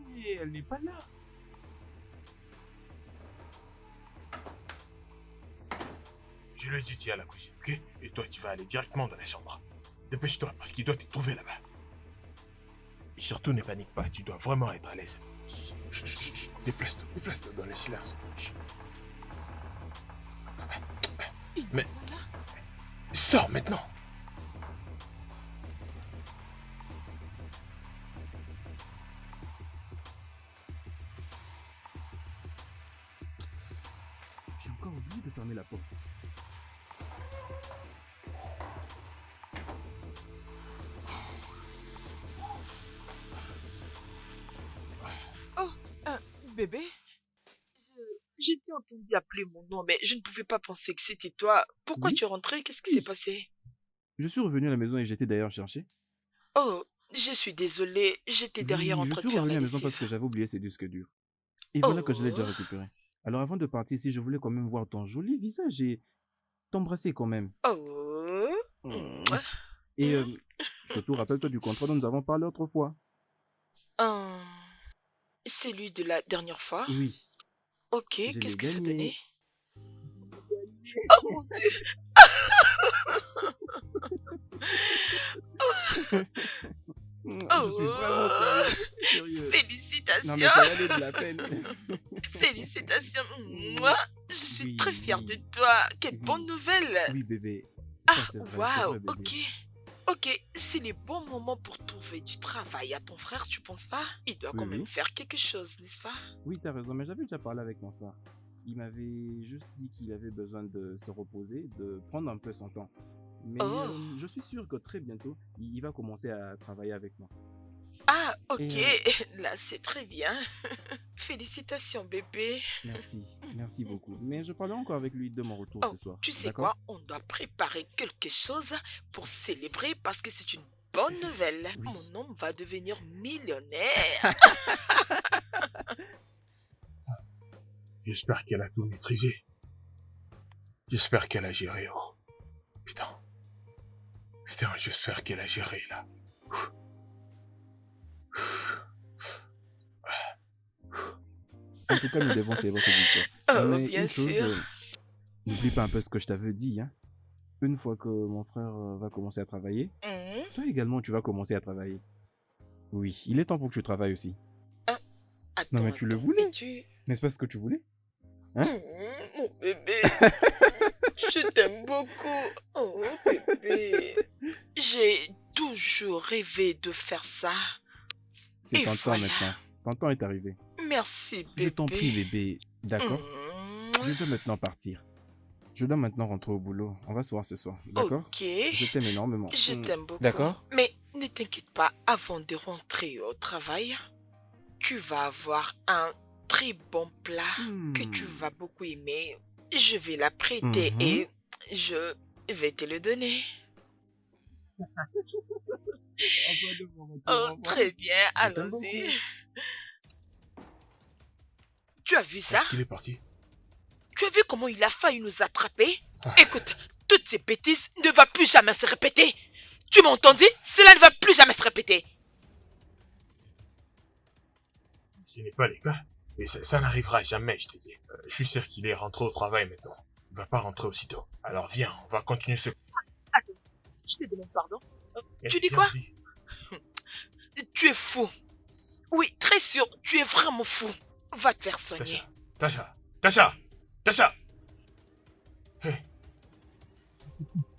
Speaker 3: Mais elle n'est pas là.
Speaker 1: Je lui ai dit, tu es à la cuisine, ok? Et toi, tu vas aller directement dans la chambre. Dépêche-toi, parce qu'il doit te trouver là-bas. Et surtout, ne panique pas, tu dois vraiment être à l'aise. Chut. Déplace-toi dans le silence. Chut. Mais... Sors maintenant!
Speaker 3: encore oublié de fermer la porte.
Speaker 4: Oh, bébé, j'ai t'ai entendu appeler mon nom, mais je ne pouvais pas penser que c'était toi. Pourquoi
Speaker 3: Oui,
Speaker 4: tu es rentré? Qu'est-ce qui s'est
Speaker 3: oui.
Speaker 4: passé?
Speaker 3: Je suis revenu à la maison et j'étais d'ailleurs chercher.
Speaker 4: Oh, je suis désolée, j'étais derrière
Speaker 3: Oui,
Speaker 4: en
Speaker 3: je
Speaker 4: train de
Speaker 3: suis
Speaker 4: faire
Speaker 3: revenu
Speaker 4: la
Speaker 3: à la maison parce
Speaker 4: lessive.
Speaker 3: que j'avais oublié ces disques durs. Et voilà que je l'ai
Speaker 4: Oh,
Speaker 3: déjà récupéré. Alors avant de partir ici, je voulais quand même voir ton joli visage et t'embrasser quand même.
Speaker 4: oh,
Speaker 3: Mouah.
Speaker 4: mouah,
Speaker 3: Et surtout, rappelle-toi du contrat dont nous avons parlé autrefois.
Speaker 4: hum, celui de la dernière fois.
Speaker 3: Oui,
Speaker 4: Ok,
Speaker 3: je
Speaker 4: qu'est-ce
Speaker 3: l'ai
Speaker 4: que ça donnait?
Speaker 3: gagné.
Speaker 4: Oh mon Dieu!
Speaker 3: Je suis vraiment
Speaker 4: Oh,
Speaker 3: sérieux, je suis sérieux. Non mais
Speaker 4: félicitations!
Speaker 3: ça valait de la peine.
Speaker 4: Félicitations! Mouah, je suis très fière de
Speaker 3: Oui,
Speaker 4: toi. Quelle bonne
Speaker 3: oui,
Speaker 4: nouvelle!
Speaker 3: oui bébé.
Speaker 4: Ah,
Speaker 3: Ça c'est
Speaker 4: waouh,
Speaker 3: vrai bébé.
Speaker 4: ok. Ok, c'est les bons moments pour trouver du travail à ton frère, tu penses pas? Il doit
Speaker 3: Oui,
Speaker 4: quand même
Speaker 3: oui.
Speaker 4: faire quelque chose, n'est-ce pas?
Speaker 3: Oui, t'as raison, mais j'avais déjà parlé avec mon frère. Il m'avait juste dit qu'il avait besoin de se reposer, de prendre un peu son temps. Mais
Speaker 4: Oh,
Speaker 3: je suis sûr que très bientôt, il va commencer à travailler avec moi.
Speaker 4: ah,
Speaker 3: Et
Speaker 4: ok, là c'est très bien. Félicitations, bébé.
Speaker 3: merci beaucoup. Mais je parlerai encore avec lui de mon retour
Speaker 4: Oh,
Speaker 3: ce soir,
Speaker 4: tu sais
Speaker 3: d'accord?
Speaker 4: quoi? On doit préparer quelque chose pour célébrer parce que c'est une bonne nouvelle.
Speaker 3: Oui.
Speaker 4: Mon homme va devenir millionnaire.
Speaker 1: J'espère qu'elle a tout maîtrisé. J'espère qu'elle a géré. Oh, putain. Putain, j'espère qu'elle a géré, là.
Speaker 3: En tout cas, nous devons célébrer cette victoire.
Speaker 4: Oh,
Speaker 3: Mais
Speaker 4: bien
Speaker 3: une chose,
Speaker 4: sûr.
Speaker 3: n'oublie pas un peu ce que je t'avais dit, hein. Une fois que mon frère va commencer à travailler,
Speaker 4: Mhm.
Speaker 3: toi également, tu vas commencer à travailler. Oui, il est temps pour que tu travailles aussi.
Speaker 4: Ah,
Speaker 3: Non, mais
Speaker 4: attends,
Speaker 3: tu le
Speaker 4: mais
Speaker 3: voulais,
Speaker 4: tu...
Speaker 3: n'est-ce pas ce que tu voulais? Hein?
Speaker 4: Mon bébé, je t'aime beaucoup. Oh, bébé. J'ai toujours rêvé de faire ça.
Speaker 3: C'est
Speaker 4: Et
Speaker 3: ton temps
Speaker 4: voilà.
Speaker 3: maintenant. Ton temps est arrivé.
Speaker 4: Merci,
Speaker 3: Je t'en prie,
Speaker 4: bébé.
Speaker 3: bébé. D'accord? Je
Speaker 4: Mhm.
Speaker 3: dois maintenant partir. Je dois maintenant rentrer au boulot. On va se voir ce soir. D'accord?
Speaker 4: Ok,
Speaker 3: Je t'aime énormément.
Speaker 4: je t'aime beaucoup.
Speaker 3: D'accord?
Speaker 4: Mais ne t'inquiète pas, avant de rentrer au travail, tu vas avoir un très bon plat que tu
Speaker 3: Hmm.
Speaker 4: vas beaucoup aimer. Je vais l'apprêter
Speaker 3: Mhm.
Speaker 4: et je vais te le donner.
Speaker 3: Enfin, de mon retour,
Speaker 4: Oh,
Speaker 3: au revoir.
Speaker 4: très bien,
Speaker 3: Je t'aime
Speaker 4: allons-y.
Speaker 3: beaucoup.
Speaker 4: Tu as vu ça?
Speaker 1: Est-ce qu'il est parti?
Speaker 4: Tu as vu comment il a failli nous attraper?
Speaker 1: Ah,
Speaker 4: Écoute, toutes ces bêtises ne vont plus jamais se répéter. Tu m'as entendu? Cela ne va plus jamais se répéter.
Speaker 1: ce n'est pas le cas. Et ça n'arrivera jamais, je te dis. Je suis sûr qu'il est rentré au travail maintenant. Il va pas rentrer aussitôt. Alors viens, on va continuer ce...
Speaker 4: Attends, je te demande pardon. Tu
Speaker 1: Eh,
Speaker 4: dis
Speaker 1: viens,
Speaker 4: quoi?
Speaker 1: dis.
Speaker 4: Tu es fou. Oui, très sûr, tu es vraiment fou. Va te faire soigner.
Speaker 1: Tasha, Tasha, Tasha, Tasha. Hé.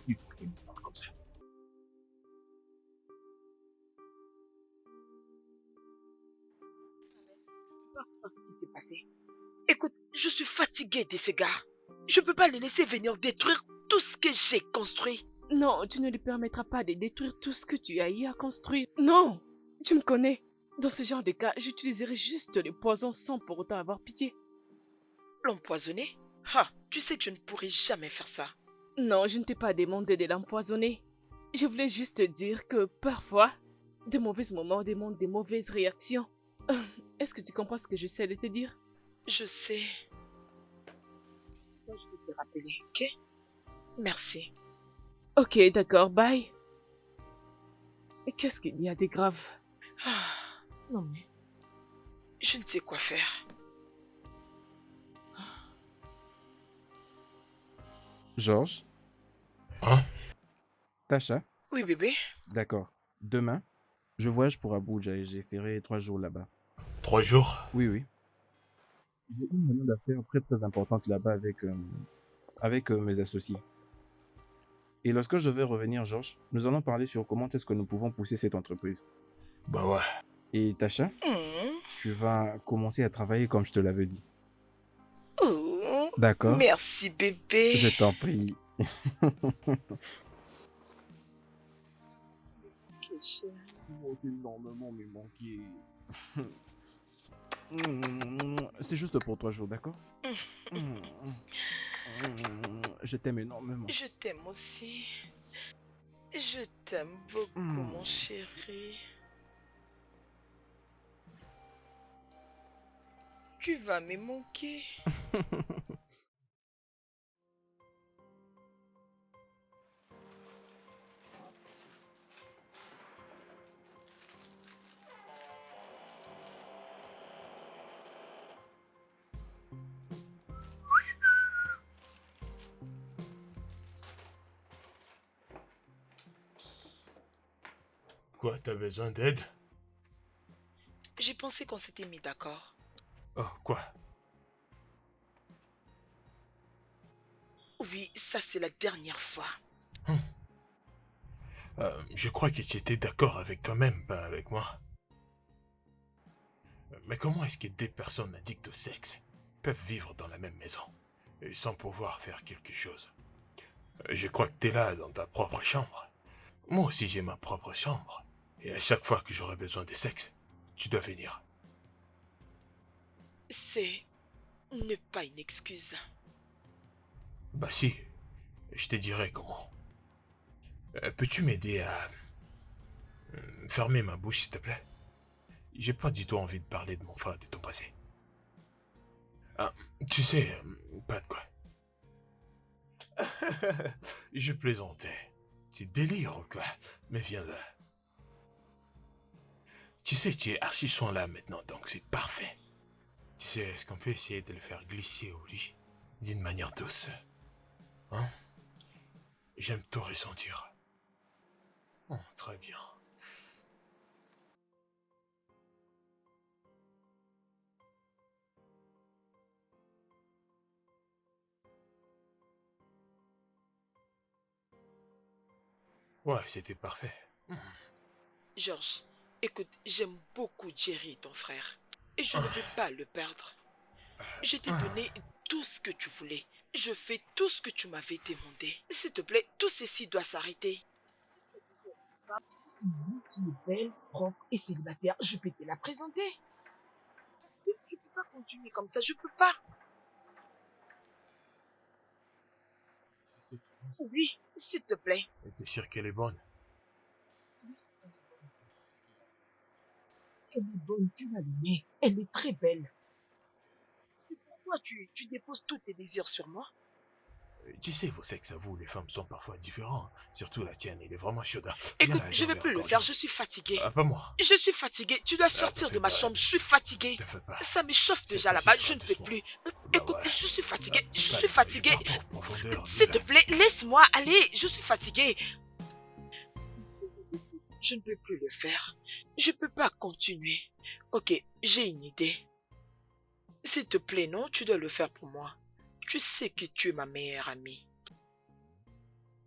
Speaker 1: Il me parle comme ça.
Speaker 4: Pas ce qui s'est passé. Écoute, je suis fatiguée de ces gars. Je peux pas les laisser venir détruire tout ce que j'ai construit.
Speaker 6: Non, tu ne lui permettras pas de détruire tout ce que tu as eu à construire. Non, tu me connais. Dans ce genre de cas, j'utiliserai juste le poison sans pour autant avoir pitié.
Speaker 4: L'empoisonner? Ah, tu sais que je ne pourrai jamais faire ça.
Speaker 6: Non, je ne t'ai pas demandé de l'empoisonner. Je voulais juste te dire que parfois, de mauvais moments demandent des mauvaises réactions. Est-ce que tu comprends ce que j'essaie de te dire?
Speaker 4: Je sais. Je vais te rappeler, ok? Merci.
Speaker 6: Ok, d'accord, bye. Et qu'est-ce qu'il y a de grave?
Speaker 4: Ah,
Speaker 6: Non mais...
Speaker 4: je ne sais quoi faire.
Speaker 3: Georges,
Speaker 1: Hein?
Speaker 3: Tasha,
Speaker 4: Oui, bébé.
Speaker 3: d'accord. Demain, je voyage pour Abuja et j'ai ferré 3 jours là-bas.
Speaker 1: 3 jours?
Speaker 3: Oui, oui. J'ai une réunion d'affaires très importante là-bas avec mes associés. Et lorsque je vais revenir, Georges, nous allons parler sur comment est-ce que nous pouvons pousser cette entreprise.
Speaker 1: Bah ouais.
Speaker 3: Et Tasha,
Speaker 4: Hmm.
Speaker 3: tu vas commencer à travailler comme je te l'avais dit.
Speaker 4: Oh,
Speaker 3: D'accord.
Speaker 4: Merci, bébé.
Speaker 3: Je t'en prie.
Speaker 4: Ok, chérie.
Speaker 3: Tu m'as aussi énormément me manquer. C'est juste pour 3 jours, d'accord? Je t'aime énormément.
Speaker 4: Je t'aime aussi. Je t'aime beaucoup, mon chéri. Tu vas me manquer.
Speaker 1: Quoi, t'as besoin d'aide?
Speaker 4: J'ai pensé qu'on s'était mis d'accord.
Speaker 1: Oh, quoi?
Speaker 4: Oui, ça c'est la dernière fois.
Speaker 1: Je crois que tu étais d'accord avec toi-même, pas avec moi. Mais comment est-ce que deux personnes addictes au sexe peuvent vivre dans la même maison et sans pouvoir faire quelque chose? Je crois que t'es là dans ta propre chambre. Moi aussi j'ai ma propre chambre. Et à chaque fois que j'aurai besoin de sexe, tu dois venir.
Speaker 4: C'est ne pas une excuse.
Speaker 1: Bah si, je te dirai comment. Peux-tu m'aider à fermer ma bouche, s'il te plaît? J'ai pas du tout envie de parler de mon frère, de ton passé. Ah, tu sais, pas de quoi. Je plaisantais. Tu délires ou quoi? Mais viens là. Tu sais, tu es archi soin là maintenant, donc c'est parfait. Tu sais, est-ce qu'on peut essayer de le faire glisser au lit d'une manière douce? Hein? J'aime tout ressentir. Oh, très bien. Ouais, c'était parfait.
Speaker 4: Georges, écoute, j'aime beaucoup Jerry, ton frère. Et je ne veux pas le perdre. Je t'ai donné tout ce que tu voulais. Je fais tout ce que tu m'avais demandé. S'il te plaît, tout ceci doit s'arrêter. Qui est belle, propre et célibataire, je peux te la présenter. Je peux pas continuer comme ça, je peux pas. Oui, s'il te plaît.
Speaker 1: T'es sûr qu'elle est bonne?
Speaker 4: Elle est bonne, tu vas l'aimer. Elle est très belle. C'est pourquoi tu déposes tous tes désirs sur moi.
Speaker 1: Tu sais, vos sexes à vous, les femmes, sont parfois différents. Surtout la tienne, il est vraiment chaud.
Speaker 4: Écoute, je vais plus le faire, je suis fatiguée.
Speaker 1: Ah, pas moi.
Speaker 4: Je suis fatiguée, tu dois sortir de ma chambre, je suis fatiguée.
Speaker 1: Te fais pas.
Speaker 4: Ça me chauffe
Speaker 1: Cette
Speaker 4: déjà
Speaker 1: fois-ci,
Speaker 4: là-bas,
Speaker 1: ce
Speaker 4: je
Speaker 1: sera
Speaker 4: ne peux
Speaker 1: doucement.
Speaker 4: plus.
Speaker 1: Bah
Speaker 4: Écoute,
Speaker 1: ouais.
Speaker 4: je suis fatiguée, je
Speaker 1: Bah,
Speaker 4: suis fatiguée.
Speaker 1: je pars pas en profondeur,
Speaker 4: S'il
Speaker 1: ni
Speaker 4: te
Speaker 1: là.
Speaker 4: plaît, laisse-moi aller, je suis fatiguée. Je ne peux plus le faire. Je peux pas continuer. Ok, j'ai une idée. S'il te plaît, non, tu dois le faire pour moi. Tu sais que tu es ma meilleure amie.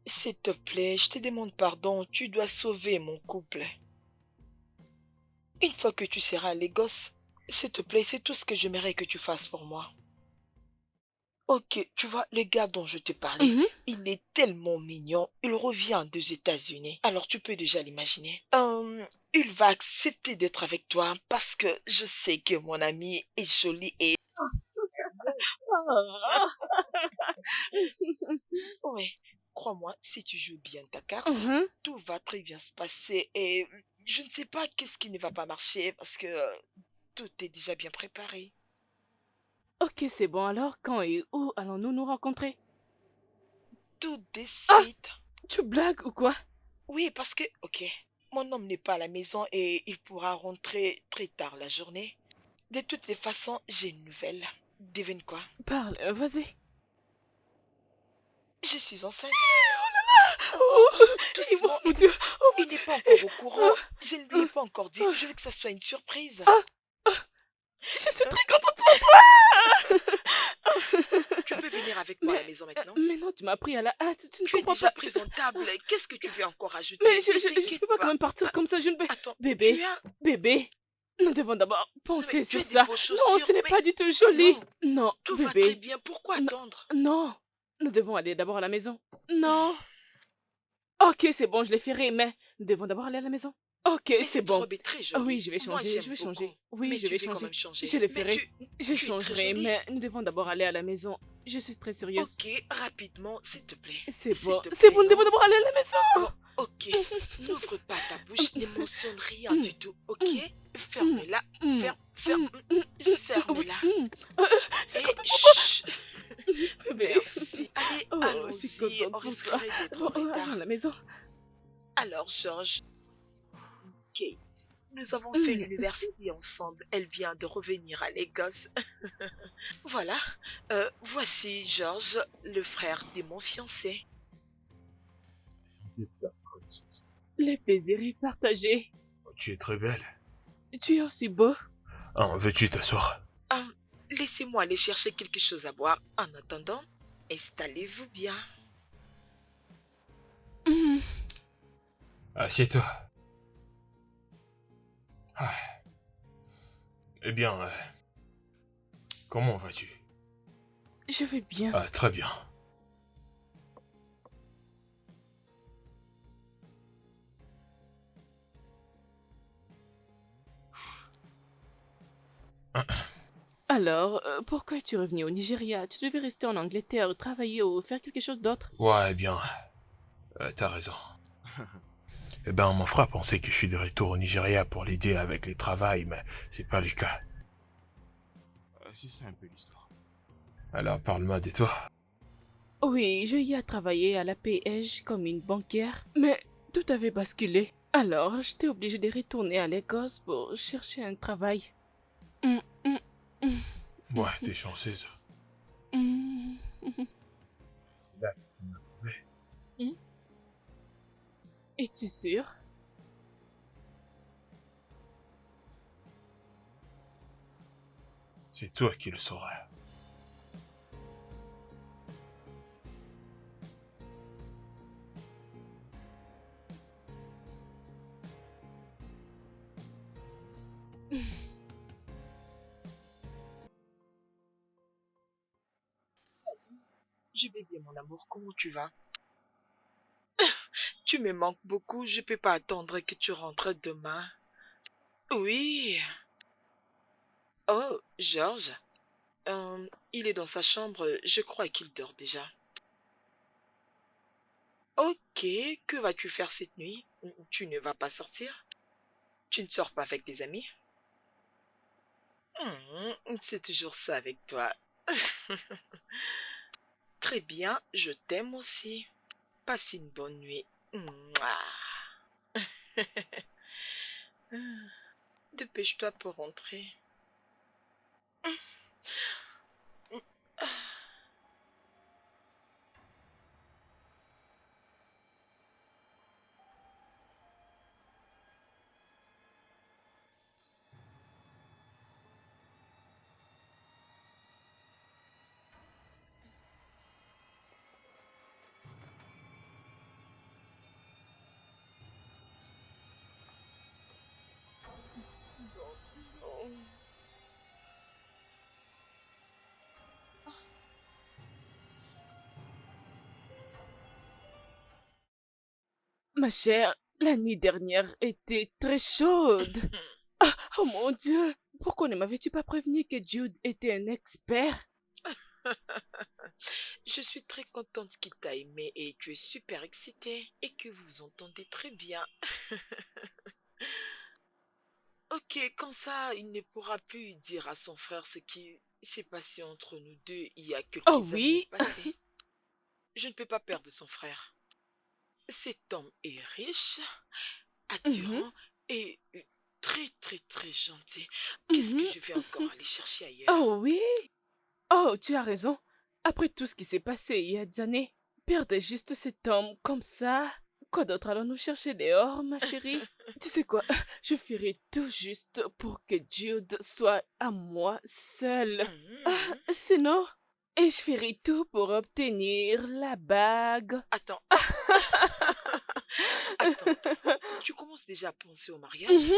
Speaker 4: S'il te plaît, je te demande pardon, tu dois sauver mon couple. Une fois que tu seras à Lagos, s'il te plaît, c'est tout ce que j'aimerais que tu fasses pour moi. Ok, tu vois, le gars dont je te parlais, il est tellement mignon, il revient des États-Unis. Alors tu peux déjà l'imaginer. Il va accepter d'être avec toi parce que je sais que mon ami est joli et... Ouais, crois-moi, si tu joues bien ta carte, tout va très bien se passer et je ne sais pas qu'est-ce qui ne va pas marcher parce que tout est déjà bien préparé.
Speaker 6: Ok, c'est bon. Alors, quand et où allons-nous nous rencontrer?
Speaker 4: Tout de suite.
Speaker 6: Tu blagues ou quoi?
Speaker 4: Oui, parce que, ok, mon homme n'est pas à la maison et il pourra rentrer très tard la journée. De toutes les façons, j'ai une nouvelle. Devine quoi?
Speaker 6: Parle, vas-y.
Speaker 4: Je suis enceinte.
Speaker 6: Oh,
Speaker 4: Doucement.
Speaker 6: mon Dieu. Oh, mon
Speaker 4: Il
Speaker 6: Dieu.
Speaker 4: n'est pas encore au courant. Je ne lui ai pas encore dit. Je veux que ça soit une surprise.
Speaker 6: Je suis très contente pour toi.
Speaker 4: Tu peux venir avec moi à la maison maintenant?
Speaker 6: Mais non, tu m'as pris à la hâte. Tu ne
Speaker 4: Tu es
Speaker 6: comprends
Speaker 4: déjà
Speaker 6: pas.
Speaker 4: présentable. Qu'est-ce que tu veux encore ajouter?
Speaker 6: Mais
Speaker 4: Ne
Speaker 6: je
Speaker 4: t'inquiète
Speaker 6: peux pas quand même partir comme ça. Je ne peux.
Speaker 4: Attends,
Speaker 6: Bébé.
Speaker 4: tu as...
Speaker 6: Bébé. Nous devons d'abord
Speaker 4: Mais
Speaker 6: penser
Speaker 4: tu
Speaker 6: sur
Speaker 4: as des
Speaker 6: ça.
Speaker 4: beaux
Speaker 6: Non,
Speaker 4: chaussures.
Speaker 6: ce n'est
Speaker 4: Mais
Speaker 6: pas du tout joli.
Speaker 4: non,
Speaker 6: Non,
Speaker 4: tout va très
Speaker 6: bébé.
Speaker 4: bien. Pourquoi
Speaker 6: Non,
Speaker 4: attendre?
Speaker 6: non. Nous devons aller d'abord à la maison. Non. Ok, c'est bon, je les ferai, mais nous devons d'abord aller à la maison. Ok,
Speaker 4: Mais
Speaker 6: c'est
Speaker 4: cette
Speaker 6: bon.
Speaker 4: robe est très
Speaker 6: Ah oui,
Speaker 4: jolie.
Speaker 6: je vais
Speaker 4: Moi,
Speaker 6: changer, je
Speaker 4: j'aime
Speaker 6: vais changer.
Speaker 4: beaucoup.
Speaker 6: Oui,
Speaker 4: Mais
Speaker 6: je
Speaker 4: tu
Speaker 6: vais
Speaker 4: veux quand
Speaker 6: changer.
Speaker 4: même changer.
Speaker 6: Je le
Speaker 4: Mais
Speaker 6: ferai. Je
Speaker 4: tu es très
Speaker 6: changerai,
Speaker 4: jolie.
Speaker 6: mais nous devons d'abord aller à la maison. Je suis très sérieuse.
Speaker 4: Ok, rapidement, s'il te plaît.
Speaker 6: C'est
Speaker 4: S'il
Speaker 6: bon.
Speaker 4: te
Speaker 6: C'est
Speaker 4: plaît,
Speaker 6: bon, nous devons
Speaker 4: non?
Speaker 6: d'abord aller à la maison.
Speaker 4: Bon, ok. N'ouvre pas ta bouche, ne mentionne rien du tout, ok? Ferme-la,
Speaker 6: Oui.
Speaker 4: ferme-la.
Speaker 6: Je suis
Speaker 4: Et
Speaker 6: contente.
Speaker 4: chut.
Speaker 6: Bébé.
Speaker 4: Merci. Allez,
Speaker 6: Oh, je suis
Speaker 4: allons-y,
Speaker 6: contente
Speaker 4: on
Speaker 6: pour toi.
Speaker 4: risquerait d'être
Speaker 6: Bon,
Speaker 4: en
Speaker 6: allons à
Speaker 4: retard.
Speaker 6: la maison.
Speaker 4: Alors, Georges, Kate, nous avons fait l'université ensemble. Elle vient de revenir à Lagos. Voilà. Voici Georges, le frère de mon fiancé.
Speaker 6: Le plaisir est partagé.
Speaker 1: Tu es très belle.
Speaker 6: Tu es aussi beau.
Speaker 1: Ah, veux-tu t'asseoir?
Speaker 4: Laissez-moi aller chercher quelque chose à boire. En attendant, installez-vous bien.
Speaker 1: Assieds-toi. Ah. Eh bien, comment vas-tu?
Speaker 6: Je vais bien.
Speaker 1: Ah, très bien.
Speaker 6: Alors, pourquoi es-tu revenu au Nigeria? Tu devais rester en Angleterre, travailler ou faire quelque chose d'autre.
Speaker 1: Ouais, eh bien, t'as raison. Eh ben, mon frère pensait que je suis de retour au Nigeria pour l'aider avec les travails, mais c'est pas le cas. C'est ça un peu l'histoire. Alors, parle-moi de toi.
Speaker 6: Oui, je y ai travaillé à la PH comme une banquière, mais tout avait basculé. Alors, j'étais obligée de retourner à Lagos pour chercher un travail. Hum, hum, hum,
Speaker 1: Ouais, t'es chanceuse.
Speaker 6: hum.
Speaker 1: Là, tu m'as trouvé.
Speaker 6: Es-tu sûr?
Speaker 1: C'est toi qui le sauras.
Speaker 4: Je vais bien, mon amour. Comment tu vas? Tu me manques beaucoup. Je peux pas attendre que tu rentres demain. Oui. Oh, Georges. Il est dans sa chambre. Je crois qu'il dort déjà. Ok. Que vas-tu faire cette nuit? Tu ne vas pas sortir? Tu ne sors pas avec tes amis? C'est toujours ça avec toi. Très bien, je t'aime aussi. Passe une bonne nuit. Mouah. Dépêche-toi pour rentrer.
Speaker 6: Ma chère, la nuit dernière était très chaude. Ah, oh mon Dieu, pourquoi ne m'avais-tu pas prévenu que Jude était un expert?
Speaker 4: Je suis très contente qu'il t'a aimé et tu es super excitée et que vous vous entendez très bien. Ok, comme ça, il ne pourra plus dire à son frère ce qui s'est passé entre nous deux il y a quelques
Speaker 6: Oh
Speaker 4: années
Speaker 6: oui,
Speaker 4: passées. Je ne peux pas perdre son frère. Cet homme est riche, attirant et très très très gentil. Qu'est-ce que je vais encore aller chercher ailleurs?
Speaker 6: Oh oui. Oh, tu as raison. Après tout ce qui s'est passé il y a des années, perdre juste cet homme comme ça. Quoi d'autre allons-nous chercher dehors, ma chérie? Tu sais quoi? Je ferai tout juste pour que Jude soit à moi seule. Sinon, et je ferai tout pour obtenir la bague.
Speaker 4: Attends. Attends. Tu commences déjà à penser au mariage?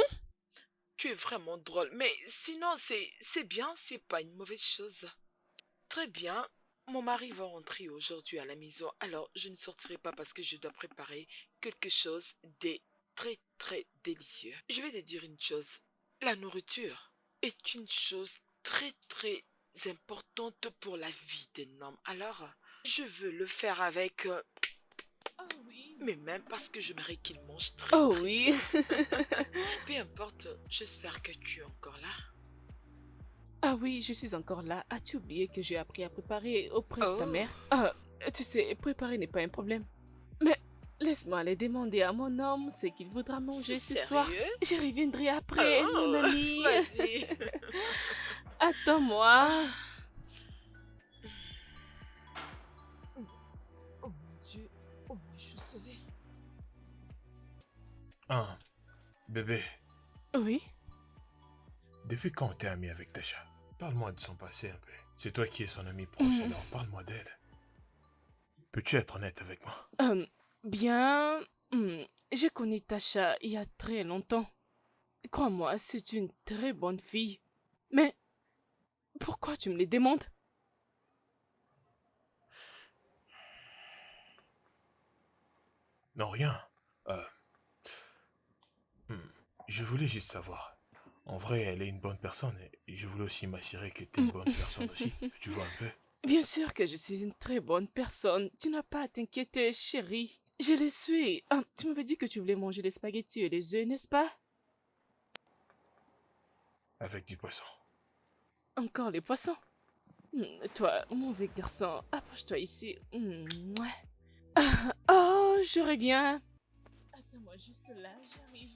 Speaker 4: Tu es vraiment drôle. Mais sinon, c'est bien, c'est pas une mauvaise chose. Très bien. Mon mari va rentrer aujourd'hui à la maison, alors je ne sortirai pas parce que je dois préparer quelque chose de très très délicieux. Je vais te dire une chose. La nourriture est une chose très très importante pour la vie d'un homme. Alors, je veux le faire avec...
Speaker 6: Ah oui.
Speaker 4: mais même parce que j'aimerais qu'il mange très
Speaker 6: Oh
Speaker 4: très
Speaker 6: oui.
Speaker 4: bien. Peu importe, j'espère que tu es encore là.
Speaker 6: Ah oui, je suis encore là. As-tu oublié que j'ai appris à préparer auprès de ta
Speaker 4: Oh.
Speaker 6: mère? Ah, tu sais, préparer n'est pas un problème. Mais laisse-moi aller demander à mon homme ce qu'il voudra manger ce soir.
Speaker 4: Sérieux?
Speaker 6: Je reviendrai après, mon
Speaker 4: Oh,
Speaker 6: ami.
Speaker 4: vas-y.
Speaker 6: Attends-moi.
Speaker 5: Oh mon Dieu. Oh mon chauve-souris.
Speaker 1: Ah, bébé,
Speaker 6: Oui?
Speaker 1: depuis quand t'es ami avec Tasha? Parle-moi de son passé un peu. C'est toi qui es son ami proche, alors parle-moi d'elle. Peux-tu être honnête avec moi?
Speaker 6: Bien. J'ai connu Tasha il y a très longtemps. Crois-moi, c'est une très bonne fille. Mais pourquoi tu me les demandes?
Speaker 1: Non, rien. Euh, hmm, Je voulais juste savoir. En vrai, elle est une bonne personne et je voulais aussi m'assurer que t'es une bonne personne aussi. Tu vois un peu?
Speaker 6: Bien sûr que je suis une très bonne personne. Tu n'as pas à t'inquiéter, chérie. Je le suis. Ah, tu m'avais dit que tu voulais manger les spaghettis et les œufs, n'est-ce pas?
Speaker 1: Avec du poisson.
Speaker 6: Encore les poissons. Toi, mauvais garçon, approche-toi ici. Ouais. Oh, je reviens. Attends-moi juste là, j'arrive.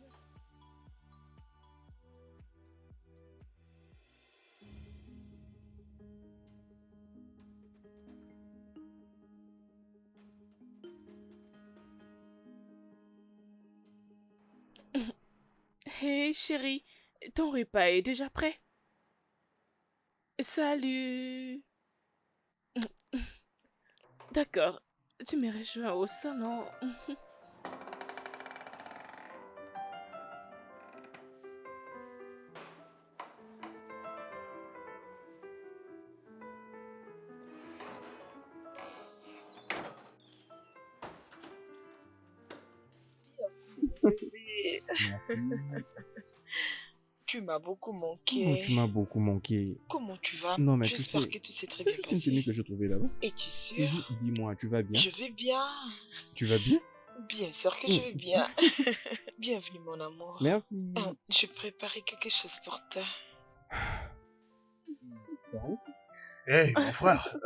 Speaker 6: Hey, chérie, ton repas est déjà prêt? Salut. D'accord, tu me rejoins au salon.
Speaker 3: Merci.
Speaker 2: Tu m'as beaucoup
Speaker 3: Oh,
Speaker 2: manqué.
Speaker 3: tu m'as beaucoup manqué.
Speaker 2: Comment tu vas?
Speaker 3: Non, mais tu
Speaker 2: J'espère
Speaker 3: sais,
Speaker 2: que tout s'est très
Speaker 3: c'est
Speaker 2: bien
Speaker 3: juste une tenue
Speaker 2: passé.
Speaker 3: que je trouvais là-bas.
Speaker 2: Es-tu sûr?
Speaker 3: Dis-moi, tu vas bien?
Speaker 2: Je vais bien.
Speaker 3: Tu vas bien?
Speaker 2: Bien sûr que je vais bien. Bienvenue mon amour.
Speaker 3: Merci.
Speaker 2: J'ai préparé quelque chose pour toi.
Speaker 1: Hey, mon frère!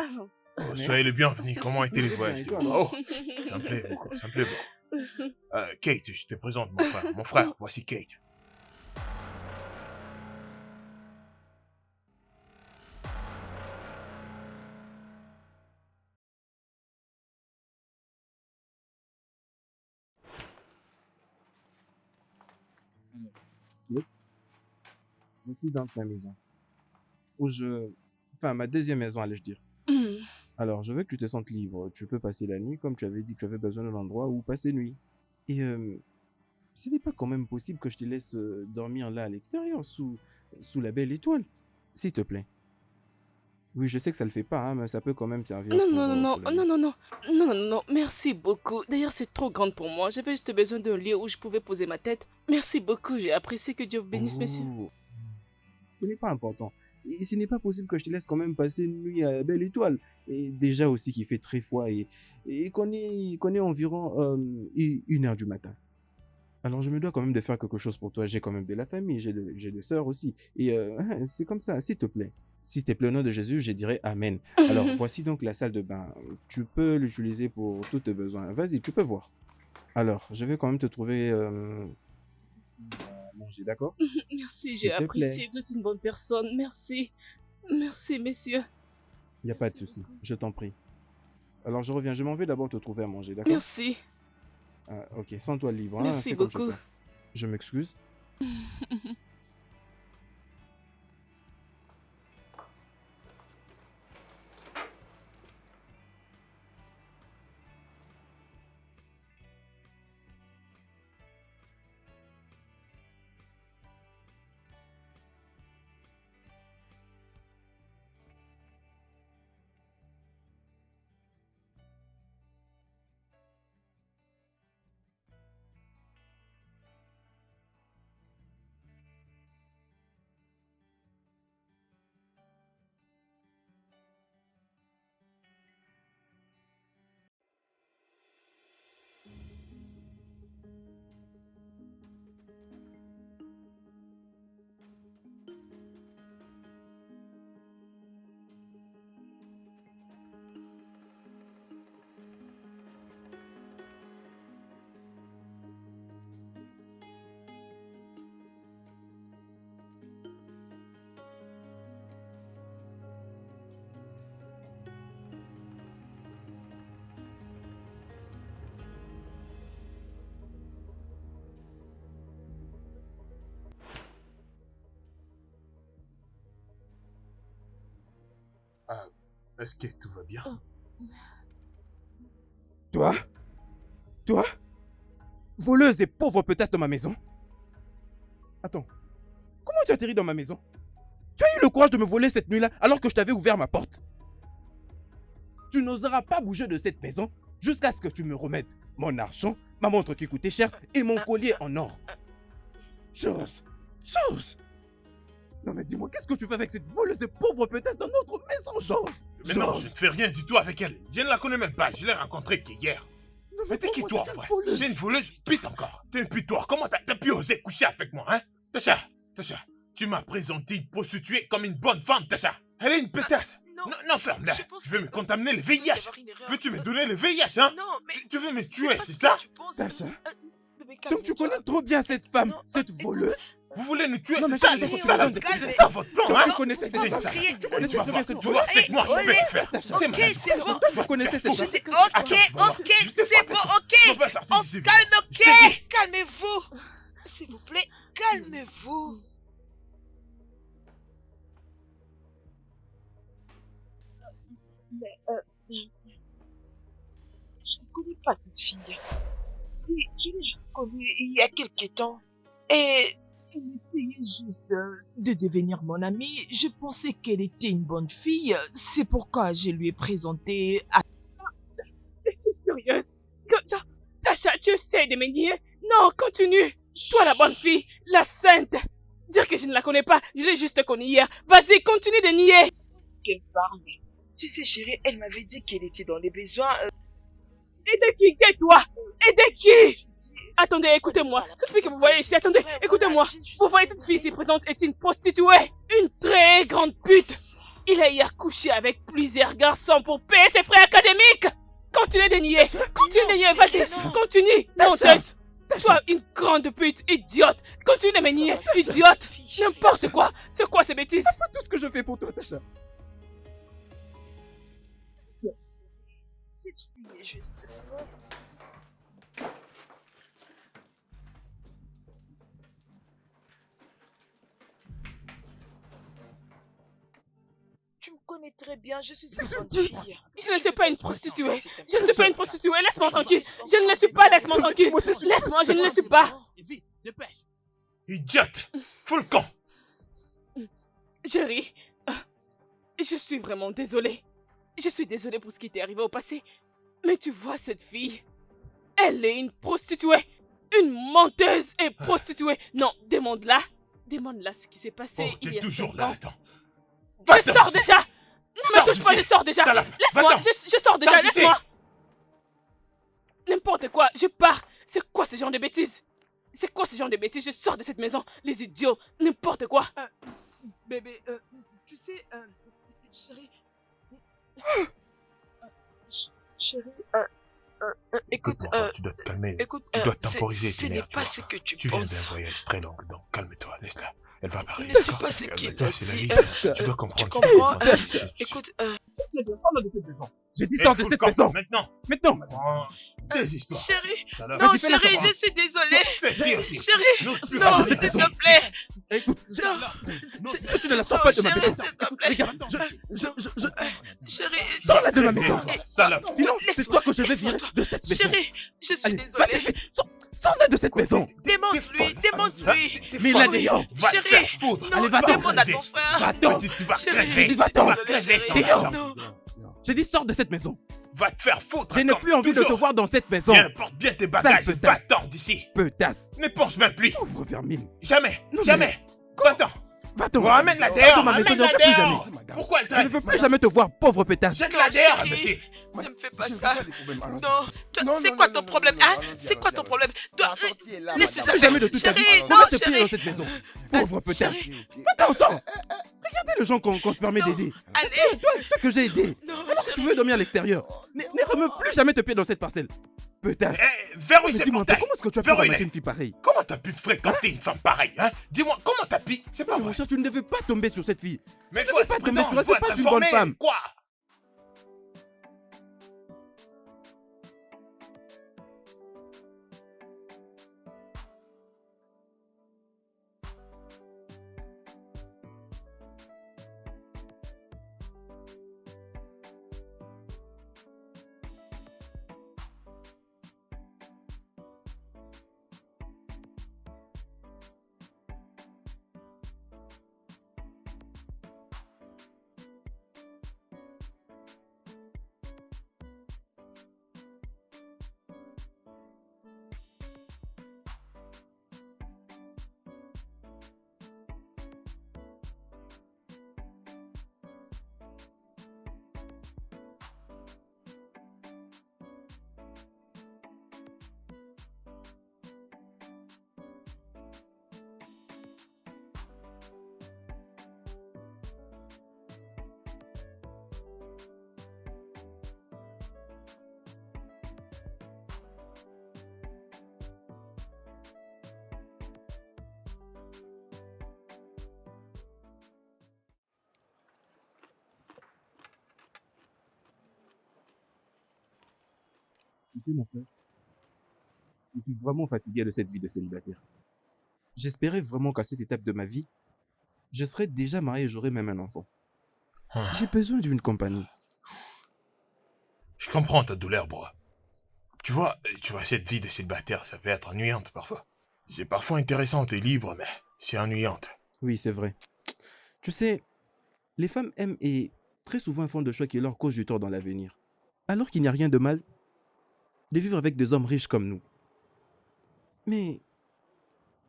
Speaker 6: Avance.
Speaker 1: Oh, soyez le bienvenu. Comment était le
Speaker 3: Très bien,
Speaker 1: voyage
Speaker 3: et
Speaker 1: de
Speaker 3: toi,
Speaker 1: vous?
Speaker 3: alors?
Speaker 1: Oh, ça me plaît beaucoup, ça me plaît beaucoup. Kate, je te présente mon frère. Mon frère, voici Kate.
Speaker 3: Voici dans ma maison. Enfin, ma deuxième maison, allais-je dire. Alors, je veux que tu te sentes libre. Tu peux passer la nuit, comme tu avais dit que tu avais besoin d'un endroit où passer nuit. Et ce n'est pas quand même possible que je te laisse dormir là à l'extérieur, sous la belle étoile. S'il te plaît. Oui, je sais que ça le fait pas, hein, mais ça peut quand même servir
Speaker 6: Non,
Speaker 3: pour,
Speaker 6: non, non,
Speaker 3: pour la
Speaker 6: non,
Speaker 3: nuit.
Speaker 6: non, non, non, non, non, merci beaucoup. D'ailleurs, c'est trop grande pour moi. J'avais juste besoin d'un lieu où je pouvais poser ma tête. Merci beaucoup, j'ai apprécié. Que Dieu vous bénisse, messieurs.
Speaker 3: Oh, ce n'est pas important. Et ce n'est pas possible que je te laisse quand même passer une nuit à la belle étoile. Et déjà aussi qu'il fait très froid et qu'on est environ 1 heure du matin. Alors je me dois quand même de faire quelque chose pour toi. J'ai quand même de la famille, j'ai des sœurs aussi. Et c'est comme ça, s'il te plaît. S'il te plaît, au nom de Jésus, je dirais Amen. Alors voici donc la salle de bain. Tu peux l'utiliser pour tous tes besoins. Vas-y, tu peux voir. Alors, je vais quand même te trouver à manger, d'accord?
Speaker 6: Merci, j'ai
Speaker 3: S'il te plaît.
Speaker 6: apprécié. Vous êtes une bonne personne. Merci. Merci, messieurs.
Speaker 3: Il n'y a pas de
Speaker 6: Merci
Speaker 3: souci,
Speaker 6: beaucoup.
Speaker 3: je t'en prie. Alors je reviens, je m'en vais d'abord te trouver à manger, d'accord?
Speaker 6: Merci.
Speaker 3: Ah, ok, sens-toi libre, hein,
Speaker 6: Merci
Speaker 3: fais comme chez
Speaker 6: beaucoup.
Speaker 3: toi. Je m'excuse.
Speaker 1: Est-ce que tout va bien?
Speaker 3: Toi? Voleuse et pauvre petasse dans ma maison? Attends, comment tu as atterri dans ma maison? Tu as eu le courage de me voler cette nuit-là alors que je t'avais ouvert ma porte? Tu n'oseras pas bouger de cette maison jusqu'à ce que tu me remettes mon argent, ma montre qui coûtait cher et mon collier en or. Chose. Non mais dis-moi, qu'est-ce que tu fais avec cette voleuse et pauvre petasse dans notre maison, Georges?
Speaker 1: Mais non, je ne fais rien du tout avec elle. Je ne la connais même pas. Je l'ai rencontrée qu'hier.
Speaker 3: Non,
Speaker 1: Mais t'es qui toi, en vrai? J'ai une voleuse pute encore. T'es une pute toi. Comment t'as pu oser coucher avec moi, hein? Tasha, tu m'as présenté une prostituée comme une bonne femme, Tasha. Elle est une pétasse. Non, ferme-la. Je veux me contaminer le VIH. Veux-tu me donner le VIH, hein?
Speaker 4: Non, mais...
Speaker 1: Tu veux me tuer, c'est ça?
Speaker 3: Tasha,
Speaker 4: Bébé,
Speaker 3: donc tu
Speaker 4: calme-toi.
Speaker 3: connais trop bien cette femme,
Speaker 4: Non,
Speaker 3: cette
Speaker 4: écoute.
Speaker 3: voleuse?
Speaker 1: Vous voulez nous tuer,
Speaker 3: Non, mais
Speaker 1: c'est ça,
Speaker 3: calme-toi,
Speaker 1: c'est ça,
Speaker 3: calme-toi.
Speaker 1: c'est ça votre plan,
Speaker 3: Donc
Speaker 1: hein?
Speaker 3: tu connaissais cette
Speaker 1: T'es
Speaker 3: femme?
Speaker 1: ça.
Speaker 4: crier.
Speaker 3: Tu connaissais
Speaker 1: Tu vas
Speaker 3: très bien
Speaker 1: voir,
Speaker 3: cette
Speaker 1: tu vois, c'est que moi, je peux le faire.
Speaker 3: Tasha,
Speaker 1: T'es malade.
Speaker 4: c'est bon.
Speaker 3: tu connaissais cette
Speaker 1: Je
Speaker 3: femme?
Speaker 1: sais.
Speaker 4: Ok,
Speaker 1: Attends,
Speaker 4: c'est bon, ok.
Speaker 1: Tu peux pas sortir
Speaker 4: On
Speaker 1: d'ici,
Speaker 4: se
Speaker 1: vite.
Speaker 4: calme,
Speaker 1: Je t'ai
Speaker 4: ok.
Speaker 1: dit.
Speaker 4: Calmez-vous. S'il vous plaît, calmez-vous. Mais, je ne connais pas cette fille. Je l'ai juste connue il y a quelques temps. Et elle essayait juste de devenir mon amie. Je pensais qu'elle était une bonne fille. C'est pourquoi je lui ai présenté à...
Speaker 6: Es-tu sérieuse? Tasha, tu essaies de me nier? Non, continue. Toi, la bonne fille, la sainte. Dire que je ne la connais pas, je l'ai juste connue hier. Vas-y, continue de nier.
Speaker 4: qu'elle parle. Tu sais, chérie, elle m'avait dit qu'elle était dans les besoins.
Speaker 6: Et de qui? Tais-toi. Et de qui? Attendez, écoutez-moi. Cette fille que vous voyez ici, attendez, écoutez-moi. Vous voyez cette fille ici présente est une prostituée. Une très grande pute. Il a hier couché avec plusieurs garçons pour payer ses frais académiques. Continue de nier. Continue de nier, vas-y. Continue. Menteuse. Toi, une grande pute, idiote. Continue de me nier, idiote. N'importe quoi. C'est quoi ces bêtises?
Speaker 3: C'est pas tout ce que je fais pour toi, Tasha.
Speaker 4: Cette fille est juste folle. Tu me connais très bien, je suis une bonne fille.
Speaker 6: Je ne suis pas une prostituée. Je ne suis pas une prostituée. Laisse-moi tranquille. Je ne le suis pas. Laisse-moi tranquille. Laisse-moi, je ne le suis pas.
Speaker 1: Vite, dépêche. Idiote. Fous le camp.
Speaker 6: Jerry, je suis vraiment désolée. Je suis désolée pour ce qui t'est arrivé au passé. Mais tu vois cette fille, elle est une prostituée. Une menteuse et prostituée. Non, demande-la. Demande-la ce qui s'est passé
Speaker 1: Oh,
Speaker 6: il y
Speaker 1: t'es
Speaker 6: a
Speaker 1: toujours
Speaker 6: 5
Speaker 1: là,
Speaker 6: ans.
Speaker 1: attends.
Speaker 6: Je sors déjà. Ne me touche pas, je sors déjà.
Speaker 1: Salope,
Speaker 6: Laisse-moi,
Speaker 1: va-t'en.
Speaker 6: je sors déjà,
Speaker 1: Sors d'ici.
Speaker 6: laisse-moi. N'importe quoi, je pars. C'est quoi ce genre de bêtises? C'est quoi ce genre de bêtises? Je sors de cette maison. Les idiots, n'importe quoi.
Speaker 4: Bébé, tu sais, chérie... Chérie, écoute,
Speaker 1: Écoute, mon frère, tu dois te calmer.
Speaker 4: écoute,
Speaker 1: Tu dois temporiser
Speaker 4: ce
Speaker 1: tes
Speaker 4: n'est
Speaker 1: nerfs,
Speaker 4: pas
Speaker 1: tu
Speaker 4: ce
Speaker 1: vois.
Speaker 4: que tu
Speaker 1: Tu viens
Speaker 4: penses.
Speaker 1: d'un voyage très long, donc calme-toi, laisse-la. Elle va parler.
Speaker 4: Ne sais pas ce qu'il
Speaker 1: Calme-toi,
Speaker 4: a
Speaker 1: c'est la
Speaker 4: dit.
Speaker 1: vie. Tu dois comprendre.
Speaker 4: Tu comprends?
Speaker 1: Tu-
Speaker 4: Écoute,
Speaker 3: J'ai dit
Speaker 1: Eh,
Speaker 3: sors de
Speaker 1: fous le
Speaker 3: cette
Speaker 1: camp,
Speaker 3: maison.
Speaker 1: Maintenant.
Speaker 3: Maintenant.
Speaker 1: Prends tes histoires.
Speaker 4: chérie,
Speaker 1: Salope.
Speaker 4: non,
Speaker 3: Vas-y, fais-la
Speaker 4: chérie,
Speaker 3: sortir.
Speaker 4: je suis désolée.
Speaker 1: Ceci aussi.
Speaker 4: Chérie,
Speaker 1: N'ose plus
Speaker 4: non,
Speaker 1: parler de
Speaker 4: s'il
Speaker 1: cette maison.
Speaker 4: te plaît.
Speaker 3: Écoute,
Speaker 4: Non,
Speaker 3: si tu ne la sors
Speaker 4: Non,
Speaker 3: pas de ma
Speaker 4: chérie,
Speaker 3: maison.
Speaker 4: s'il te
Speaker 3: Écoute,
Speaker 4: plaît.
Speaker 3: regarde,
Speaker 4: Chérie,
Speaker 3: sors-la de ma
Speaker 1: Très
Speaker 3: maison.
Speaker 1: bien, salope.
Speaker 3: Sinon, c'est
Speaker 4: Laisse-moi,
Speaker 3: toi que je vais
Speaker 4: laisse-moi,
Speaker 3: virer de cette maison.
Speaker 4: chérie, je suis
Speaker 3: Allez,
Speaker 4: désolée.
Speaker 3: vas-y, vite. Sors-la de cette maison.
Speaker 4: Démonte-lui, démonte-lui.
Speaker 3: Mais la dehors.
Speaker 1: Va te
Speaker 4: Chérie,
Speaker 1: faire foutre.
Speaker 4: non,
Speaker 3: Allez, va-t'en.
Speaker 4: demande à ton frère.
Speaker 3: Va-t'en.
Speaker 1: Tu vas
Speaker 4: Chérie,
Speaker 1: crever.
Speaker 3: je suis désolée,
Speaker 1: crever sans
Speaker 4: chérie.
Speaker 1: argent.
Speaker 4: Non.
Speaker 3: J'ai dit sors de cette maison.
Speaker 1: Va te faire foutre.
Speaker 3: Je n'ai
Speaker 1: comme
Speaker 3: plus envie de te
Speaker 1: toujours.
Speaker 3: voir dans cette maison.
Speaker 1: Viens, porte bien tes bagages.
Speaker 3: Sale petasse.
Speaker 1: Va-t'en d'ici.
Speaker 3: Petasse.
Speaker 1: Ne pense même plus.
Speaker 3: Pauvre vermine.
Speaker 1: Jamais.
Speaker 3: Non, mais-
Speaker 1: Jamais. Va-t'en.
Speaker 3: Va-t'en.
Speaker 1: Ramène-la
Speaker 3: Va
Speaker 1: dehors.
Speaker 3: dans ma maison,
Speaker 1: Ramène-la
Speaker 3: ne viens plus
Speaker 1: dehors.
Speaker 3: jamais.
Speaker 1: Pourquoi elle
Speaker 3: Je ne
Speaker 1: traîne?
Speaker 3: veux plus jamais te voir, pauvre pétasse.
Speaker 1: Jette-la dehors,
Speaker 4: Chérie.
Speaker 1: monsieur.
Speaker 4: Ne me fais pas
Speaker 7: Je veux
Speaker 4: ça.
Speaker 7: pas des problèmes. Allons-y.
Speaker 4: Non, toi,
Speaker 7: Non,
Speaker 4: c'est
Speaker 7: non,
Speaker 4: quoi
Speaker 7: non,
Speaker 4: ton
Speaker 7: non,
Speaker 4: problème,
Speaker 7: non, non,
Speaker 4: hein?
Speaker 7: allons-y,
Speaker 4: C'est quoi ton
Speaker 7: allons-y.
Speaker 4: problème? Toi,
Speaker 7: La sortie est là,
Speaker 4: laisse-moi
Speaker 7: madame.
Speaker 3: Plus jamais de toute ta vie.
Speaker 4: Chérie,
Speaker 3: On
Speaker 4: non,
Speaker 3: va te payer
Speaker 4: chérie.
Speaker 3: dans cette maison. Pauvre pétasse. Va-t'en, sors. Regardez le gens qu'on se permet
Speaker 4: Non.
Speaker 3: d'aider.
Speaker 4: Allez,
Speaker 3: Toi que j'ai aidé.
Speaker 4: non,
Speaker 3: Alors que tu
Speaker 4: chérie.
Speaker 3: veux dormir à l'extérieur. Ne remets plus jamais tes pieds dans cette parcelle. Pétasse.
Speaker 1: Verrouille
Speaker 3: Mais
Speaker 1: ces
Speaker 3: dis-moi,
Speaker 1: portails.
Speaker 3: comment est-ce que tu as pu
Speaker 1: Verrouille-les.
Speaker 3: ramasser une fille pareille?
Speaker 1: Comment t'as pu fréquenter une femme pareille, hein? Dis-moi, comment t'as pu? C'est pas
Speaker 3: Non, mon
Speaker 1: vrai.
Speaker 3: cher, tu ne devais pas tomber sur cette fille.
Speaker 1: Mais
Speaker 3: tu
Speaker 1: faut
Speaker 3: veux
Speaker 1: être
Speaker 3: pas tomber
Speaker 1: prudent,
Speaker 3: sur elle,
Speaker 1: faut
Speaker 3: c'est pas
Speaker 1: être
Speaker 3: une bonne
Speaker 1: informé.
Speaker 3: femme.
Speaker 1: Quoi?
Speaker 3: Tu sais, mon frère, je suis vraiment fatigué de cette vie de célibataire. J'espérais vraiment qu'à cette étape de ma vie, je serais déjà marié et j'aurais même un enfant. J'ai
Speaker 1: Ah,
Speaker 3: besoin d'une compagnie.
Speaker 1: je comprends ta douleur, bro. Tu vois, cette vie de célibataire, ça peut être ennuyante parfois. C'est parfois intéressante et libre, mais c'est ennuyante.
Speaker 3: Oui, c'est vrai. Tu sais, les femmes aiment et très souvent font des choix qui leur causent du tort dans l'avenir. Alors qu'il n'y a rien de mal de vivre avec des hommes riches comme nous. Mais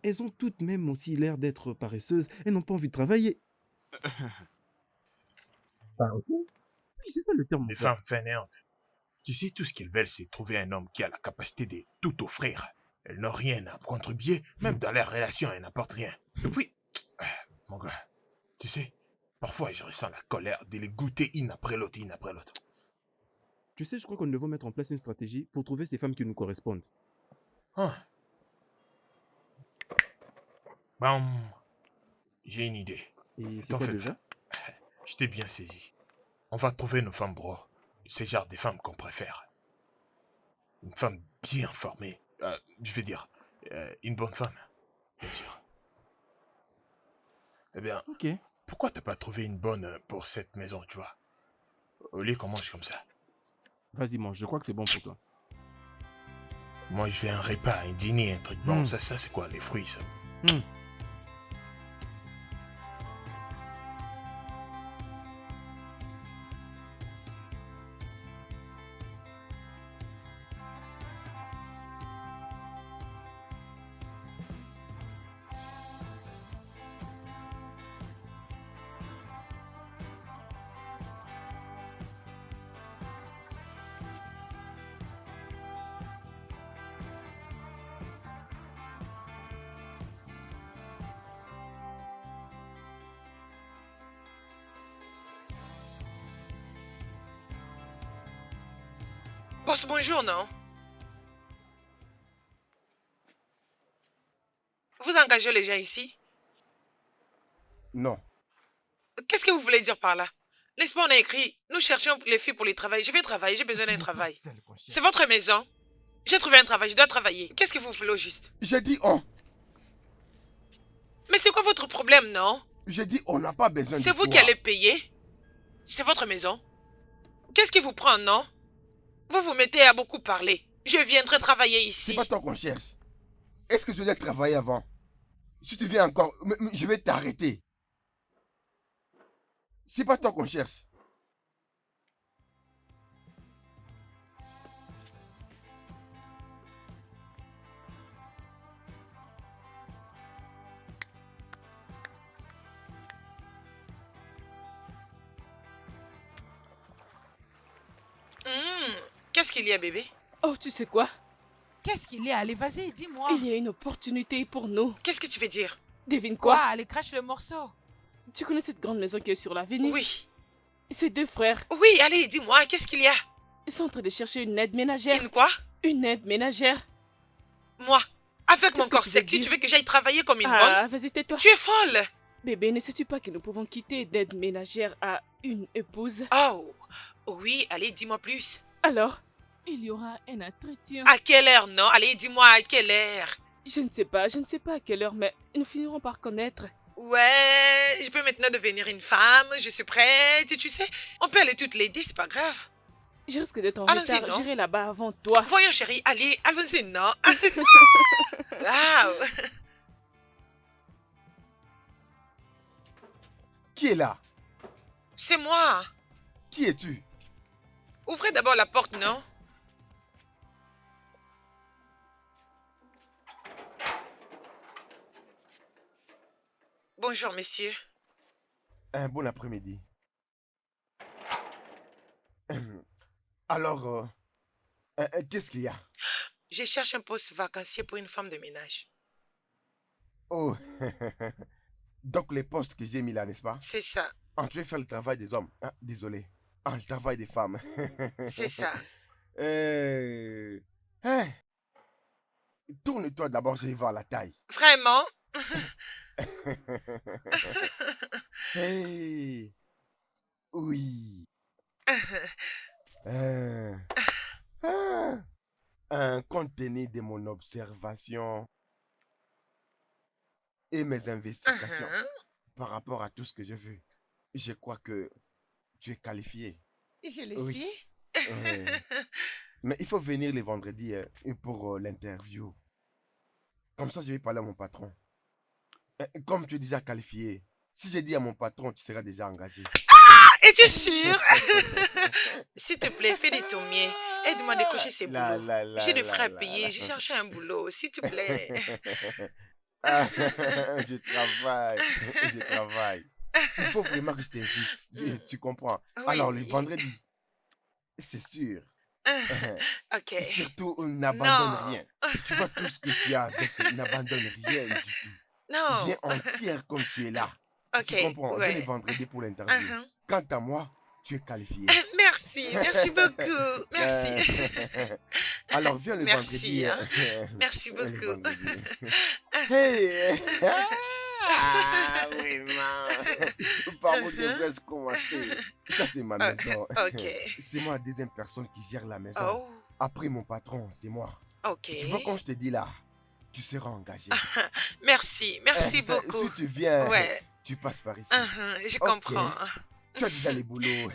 Speaker 3: elles ont toutes même aussi l'air d'être paresseuses et n'ont pas envie de travailler. Paresseux? Oui, c'est ça le terme, mon
Speaker 1: Des
Speaker 3: frère.
Speaker 1: femmes fainéantes. Tu sais, tout ce qu'elles veulent, c'est trouver un homme qui a la capacité de tout offrir. Elles n'ont rien à contribuer, même dans leurs relations, elles n'apportent rien. Et puis, mon gars, tu sais, parfois je ressens la colère de les goûter une après l'autre, une après l'autre.
Speaker 3: Tu sais, je crois qu'on devrait mettre en place une stratégie pour trouver ces femmes qui nous correspondent.
Speaker 1: Ah. Bam, j'ai une idée.
Speaker 3: Et c'est
Speaker 1: T'en
Speaker 3: quoi
Speaker 1: fais
Speaker 3: déjà?
Speaker 1: pas. Je t'ai bien saisi. On va trouver nos femmes, bro. C'est le genre des femmes qu'on préfère. Une femme bien formée. Je vais dire, une bonne femme, bien sûr. Eh bien,
Speaker 3: Ok.
Speaker 1: pourquoi t'as pas trouvé une bonne pour cette maison, tu vois? Au lieu qu'on mange comme ça.
Speaker 3: Vas-y, mange, je crois que c'est bon pour toi.
Speaker 1: Moi, je fais un repas, un dîner, un truc bon. Ça c'est quoi, les fruits, ça?
Speaker 3: Hmm.
Speaker 4: Boss, bonjour, non? Vous engagez les gens ici?
Speaker 7: Non.
Speaker 4: Qu'est-ce que vous voulez dire par là? N'est-ce pas, on a écrit, nous cherchons les filles pour les travail. Je vais travailler, j'ai besoin d'un travail. C'est votre maison. J'ai trouvé un travail, je dois travailler. Qu'est-ce que vous voulez au juste?
Speaker 7: J'ai dit on.
Speaker 4: Mais c'est quoi votre problème, non?
Speaker 7: J'ai dit on n'a pas besoin de
Speaker 4: C'est vous
Speaker 7: toi.
Speaker 4: qui allez payer. C'est votre maison. Qu'est-ce qui vous prend, non? Vous vous mettez à beaucoup parler. Je viendrai travailler
Speaker 7: C'est
Speaker 4: ici.
Speaker 7: pas toi qu'on cherche. Est-ce que tu dois travailler avant? Si tu viens encore, je vais t'arrêter. C'est pas toi qu'on cherche.
Speaker 4: Qu'est-ce qu'il y a, bébé?
Speaker 6: Oh, tu sais quoi?
Speaker 5: Qu'est-ce qu'il y a? Allez, vas-y, dis-moi.
Speaker 6: Il y a une opportunité pour nous.
Speaker 4: Qu'est-ce que tu veux dire?
Speaker 6: Devine
Speaker 5: Quoi?
Speaker 6: quoi?
Speaker 5: Allez, crache le morceau.
Speaker 6: Tu connais cette grande maison qui est sur l'avenue?
Speaker 4: Oui.
Speaker 6: Ces deux frères,
Speaker 4: Oui, allez, dis-moi, qu'est-ce qu'il y a?
Speaker 6: ils sont en train de chercher une aide ménagère.
Speaker 4: Une quoi?
Speaker 6: Une aide ménagère.
Speaker 4: Moi, avec mon
Speaker 6: Qu'est-ce que
Speaker 4: corps
Speaker 6: tu veux
Speaker 4: sec,
Speaker 6: dire?
Speaker 4: tu veux que j'aille travailler comme une
Speaker 6: Ah, vas-y, tais-toi.
Speaker 4: bonne? Tu es folle!
Speaker 6: Bébé, ne sais-tu pas que nous pouvons quitter d'aide ménagère à une épouse?
Speaker 4: Oh, oui, allez, dis-moi plus.
Speaker 6: Alors, il y aura un entretien.
Speaker 4: À quelle heure, non? Allez, dis-moi à quelle heure?
Speaker 6: Je ne sais pas à quelle heure, mais nous finirons par connaître.
Speaker 4: Ouais, je peux maintenant devenir une femme, je suis prête, tu sais. On peut aller toutes les 10, c'est pas grave.
Speaker 6: Je risque d'être en
Speaker 4: Allons-y,
Speaker 6: retard.
Speaker 4: non?
Speaker 6: J'irai là-bas avant toi.
Speaker 4: Voyons, chérie, allez, allons-y, non? Waouh!
Speaker 7: Qui est là?
Speaker 4: C'est moi.
Speaker 7: Qui es-tu?
Speaker 4: Ouvrez d'abord la porte, non? Bonjour, messieurs.
Speaker 7: Un bon après-midi. Alors, qu'est-ce qu'il y a?
Speaker 4: Je cherche un poste vacancier pour une femme de ménage.
Speaker 7: Oh, donc les postes que j'ai mis là, n'est-ce pas?
Speaker 4: C'est ça,
Speaker 7: Tu veux faire le travail des hommes. Ah, désolé. Le travail des femmes.
Speaker 4: c'est ça.
Speaker 7: Hein? Tourne-toi d'abord, je vais voir la taille.
Speaker 4: Vraiment?
Speaker 7: Hey! Oui. Ah. compte tenu de mon observation et mes investigations par rapport à tout ce que j'ai vu, je crois que tu es qualifié.
Speaker 5: Je le
Speaker 7: Oui.
Speaker 5: suis.
Speaker 7: Ouais. Mais il faut venir le vendredi pour l'interview. Comme ça, je vais parler à mon patron. Comme tu es déjà qualifié, si j'ai dit à mon patron, tu seras déjà engagé.
Speaker 4: Es-tu sûr? S'il te plaît, fais de ton mieux. Aide-moi à décrocher ces
Speaker 7: La,
Speaker 4: boulots.
Speaker 7: la, la,
Speaker 4: J'ai des
Speaker 7: la,
Speaker 4: frères à
Speaker 7: la,
Speaker 4: payer.
Speaker 7: la.
Speaker 4: J'ai cherché un boulot. S'il te plaît.
Speaker 7: Ah, je travaille. Je travaille. Il faut vraiment que je t'invite. Tu comprends? Alors, le
Speaker 4: Oui.
Speaker 7: vendredi, c'est sûr.
Speaker 4: Ok.
Speaker 7: Surtout, n'abandonne
Speaker 4: Non.
Speaker 7: rien. Tu vois tout ce que tu as avec, n'abandonne rien du tout.
Speaker 4: Non.
Speaker 7: Viens entière comme tu es là. Tu
Speaker 4: Ok.
Speaker 7: comprends? Viens le
Speaker 4: Ouais.
Speaker 7: vendredi pour l'interview.
Speaker 4: Uh-huh.
Speaker 7: Quant à moi, tu es qualifié.
Speaker 4: Merci. Merci beaucoup. Merci.
Speaker 7: Alors, viens le
Speaker 4: Merci.
Speaker 7: vendredi.
Speaker 4: Hein. Merci
Speaker 7: Le
Speaker 4: beaucoup.
Speaker 7: vendredi. Hey! Ah, vraiment. Par où devrais-je commencer? Ça, c'est ma maison.
Speaker 4: Ok.
Speaker 7: C'est moi la deuxième personne qui gère la maison.
Speaker 4: Oh.
Speaker 7: Après mon patron, c'est moi.
Speaker 4: Ok.
Speaker 7: Tu vois, quand je te dis là, tu seras engagé.
Speaker 4: Merci. Merci beaucoup.
Speaker 7: Si tu viens,
Speaker 4: Ouais.
Speaker 7: tu passes par ici.
Speaker 4: Je
Speaker 7: Ok.
Speaker 4: comprends.
Speaker 7: Tu as déjà les boulots.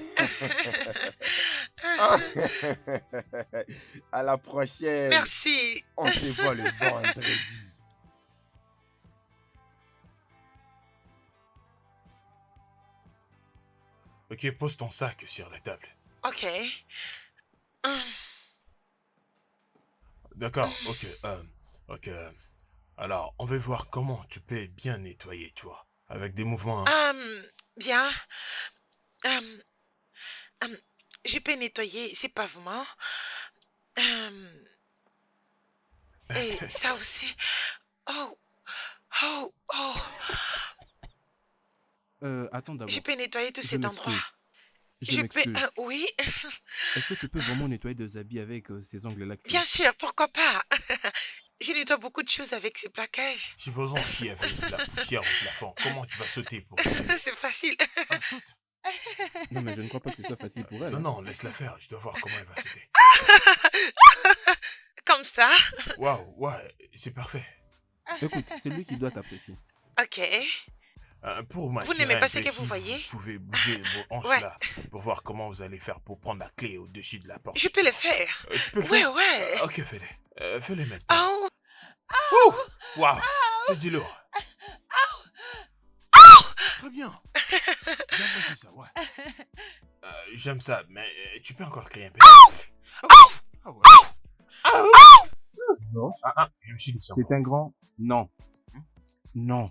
Speaker 7: À la prochaine.
Speaker 4: Merci.
Speaker 7: On se voit le vendredi.
Speaker 1: Ok, pose ton sac sur la table.
Speaker 4: Ok.
Speaker 1: D'accord, ok. Ok. Alors, on va voir comment tu peux bien nettoyer, tu vois. Avec des mouvements.
Speaker 4: Bien. Je peux nettoyer ces pavements. Et ça aussi. Oh. Oh. Oh.
Speaker 3: Attends d'abord.
Speaker 4: Je peux nettoyer tout
Speaker 3: Je
Speaker 4: cet endroit.
Speaker 3: m'excuse. Je
Speaker 4: Je peux.
Speaker 3: m'excuse.
Speaker 4: Oui.
Speaker 3: Est-ce que tu peux vraiment nettoyer des habits avec ces ongles-là que tu
Speaker 4: Bien
Speaker 3: as?
Speaker 4: sûr, pourquoi pas. Je nettoie beaucoup de choses avec ces plaquages.
Speaker 1: Supposons s'il y avait de la poussière au plafond, comment tu vas sauter pour...
Speaker 4: C'est facile.
Speaker 1: Ah, saute.
Speaker 3: Non, mais je ne crois pas que ce soit facile pour elle.
Speaker 1: Non,
Speaker 3: hein.
Speaker 1: non, laisse-la faire, je dois voir comment elle va sauter.
Speaker 4: Comme ça.
Speaker 1: Waouh, ouais, c'est parfait.
Speaker 3: Écoute, c'est lui qui doit t'apprécier.
Speaker 4: Ok.
Speaker 1: Pour ma
Speaker 4: Vous n'aimez
Speaker 1: sirène,
Speaker 4: pas ce que
Speaker 1: si
Speaker 4: vous voyez?
Speaker 1: Vous pouvez bouger vos hanches
Speaker 4: Ouais.
Speaker 1: là pour voir comment vous allez faire pour prendre la clé au-dessus de la porte.
Speaker 4: Je peux le faire.
Speaker 1: Tu peux le
Speaker 4: Ouais,
Speaker 1: faire?
Speaker 4: ouais.
Speaker 1: Ok, fais-les. Fais-les maintenant.
Speaker 4: Oh.
Speaker 1: Ouh, waouh, c'est du lourd. Très bien. Bien passé ça, ouais. J'aime ça, mais tu peux encore crier un peu. Ah ouais.
Speaker 3: Non.
Speaker 1: Je me suis dit ça.
Speaker 3: C'est un grand non. Non.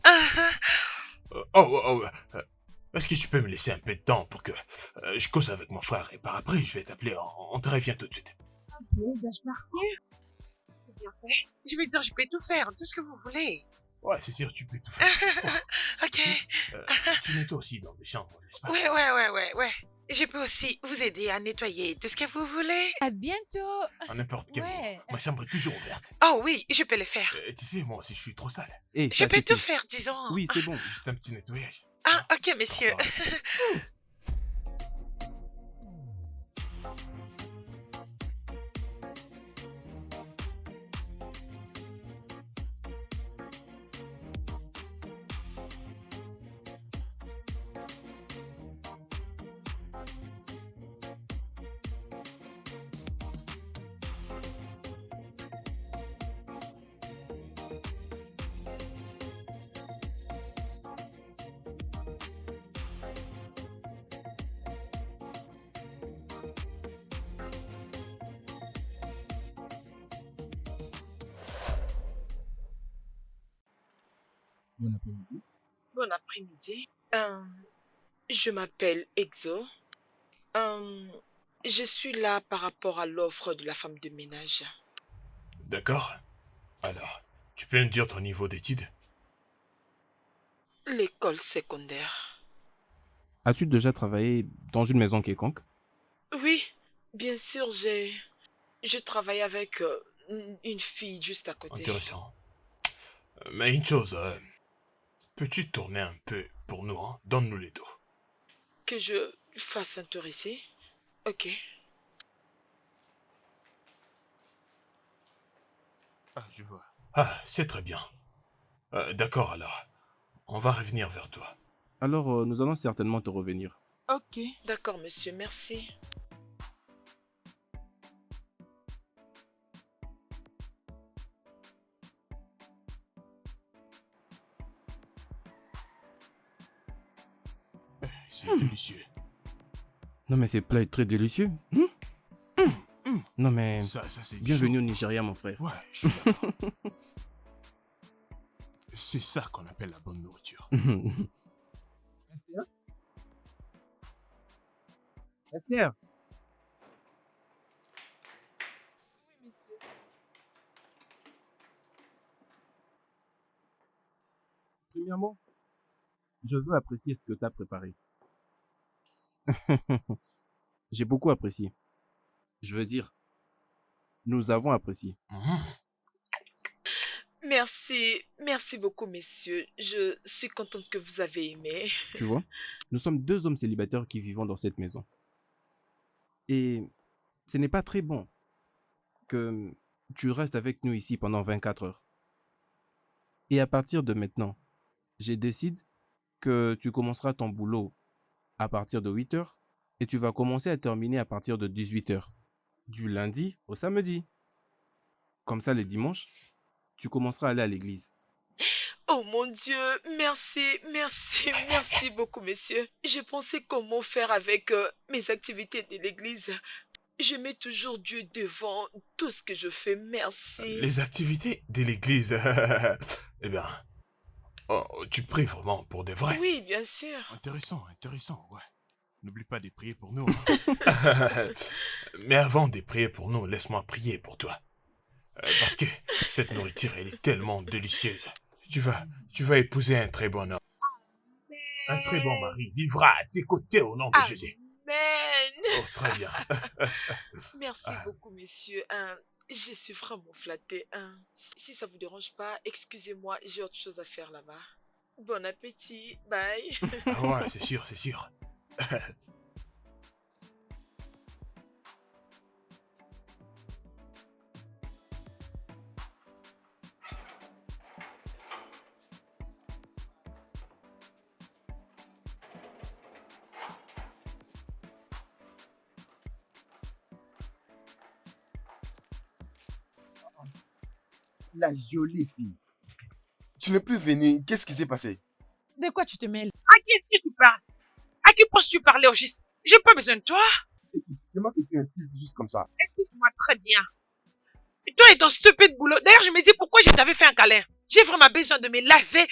Speaker 1: Est-ce que tu peux me laisser un peu de temps pour que je cause avec mon frère et par après je vais t'appeler, on te revient tout de suite.
Speaker 4: Dois-je partir? C'est bien fait. Je vais dire, je peux tout faire, tout ce que vous voulez.
Speaker 1: Ouais, c'est sûr, tu peux tout faire.
Speaker 4: Ok.
Speaker 1: Tu nettoies aussi dans des chambres, n'est-ce pas?
Speaker 4: Ouais. Je peux aussi vous aider à nettoyer tout ce que vous voulez.
Speaker 5: À bientôt.
Speaker 1: À n'importe quel moment.
Speaker 5: Ouais.
Speaker 1: Ma chambre est toujours ouverte.
Speaker 4: Oh oui, je peux le faire.
Speaker 1: Tu sais, moi aussi je suis trop sale.
Speaker 3: Et
Speaker 4: Je peux tout faire, disons.
Speaker 3: Oui, c'est bon.
Speaker 1: Juste un petit nettoyage.
Speaker 4: Ah, ok, monsieur.
Speaker 1: Ah, pardon.
Speaker 3: Bon après-midi.
Speaker 4: Bon après-midi. Je m'appelle Exo. Je suis là par rapport à l'offre de la femme de ménage.
Speaker 1: D'accord. Alors, tu peux me dire ton niveau d'études?
Speaker 4: L'école secondaire.
Speaker 3: As-tu déjà travaillé dans une maison quelconque?
Speaker 4: Oui, bien sûr, je travaille avec une fille juste à côté.
Speaker 1: Intéressant. Mais une chose, peux-tu tourner un peu pour nous, hein? Donne-nous les dos.
Speaker 4: Que je fasse un tour ici. Ok.
Speaker 1: Ah, je vois. Ah, c'est très bien. D'accord alors. On va revenir vers toi.
Speaker 3: Alors, nous allons certainement te revenir.
Speaker 5: Ok.
Speaker 4: D'accord, monsieur, merci.
Speaker 1: C'est délicieux.
Speaker 3: Non, mais ces plats est très délicieux. Non, mais
Speaker 1: Ça c'est du
Speaker 3: bienvenue au
Speaker 1: chaud.
Speaker 3: Nigeria, mon frère.
Speaker 1: Ouais, je suis d'accord. C'est ça qu'on appelle la bonne nourriture.
Speaker 3: Esther. Premièrement, je veux apprécier ce que tu as préparé. J'ai beaucoup apprécié. Je veux dire, nous avons apprécié.
Speaker 1: Mhm.
Speaker 4: Merci beaucoup, messieurs. Je suis contente que vous avez aimé.
Speaker 3: Tu vois, nous sommes deux hommes célibataires qui vivons dans cette maison. Et ce n'est pas très bon que tu restes avec nous ici pendant 24 heures. Et à partir de maintenant, je décide que tu commenceras ton boulot à partir de 8 heures et tu vas commencer à terminer à partir de 18 heures, du lundi au samedi. Comme ça, les dimanches, tu commenceras à aller à l'église.
Speaker 4: Oh mon Dieu, merci beaucoup, messieurs. J'ai pensé comment faire avec mes activités de l'église. Je mets toujours Dieu devant tout ce que je fais. Merci.
Speaker 1: Les activités de l'église. Eh bien, tu pries vraiment pour de vrai.
Speaker 4: Oui, bien sûr.
Speaker 1: Intéressant, ouais. N'oublie pas de prier pour nous. Hein. Mais avant de prier pour nous, laisse-moi prier pour toi. Parce que cette nourriture, elle est tellement délicieuse. Tu vas épouser un très bon homme. Un très bon mari vivra à tes côtés au nom de Jésus.
Speaker 4: Amen.
Speaker 1: Oh, très bien.
Speaker 4: Merci beaucoup, messieurs. Je suis vraiment flattée. Si ça vous dérange pas, excusez-moi, j'ai autre chose à faire là-bas. Bon appétit. Bye.
Speaker 1: Ah ouais, c'est sûr, c'est sûr.
Speaker 7: La jolie fille. Tu n'es plus venu. Qu'est-ce qui s'est passé?
Speaker 5: De quoi tu te mêles?
Speaker 4: À qui est-ce que tu parles? À qui penses-tu parler au juste? J'ai pas besoin de toi.
Speaker 7: C'est moi que tu insistes juste comme ça.
Speaker 4: Écoute-moi très bien. Et toi et ton stupide boulot. D'ailleurs, je me dis pourquoi je t'avais fait un câlin. J'ai vraiment besoin de me laver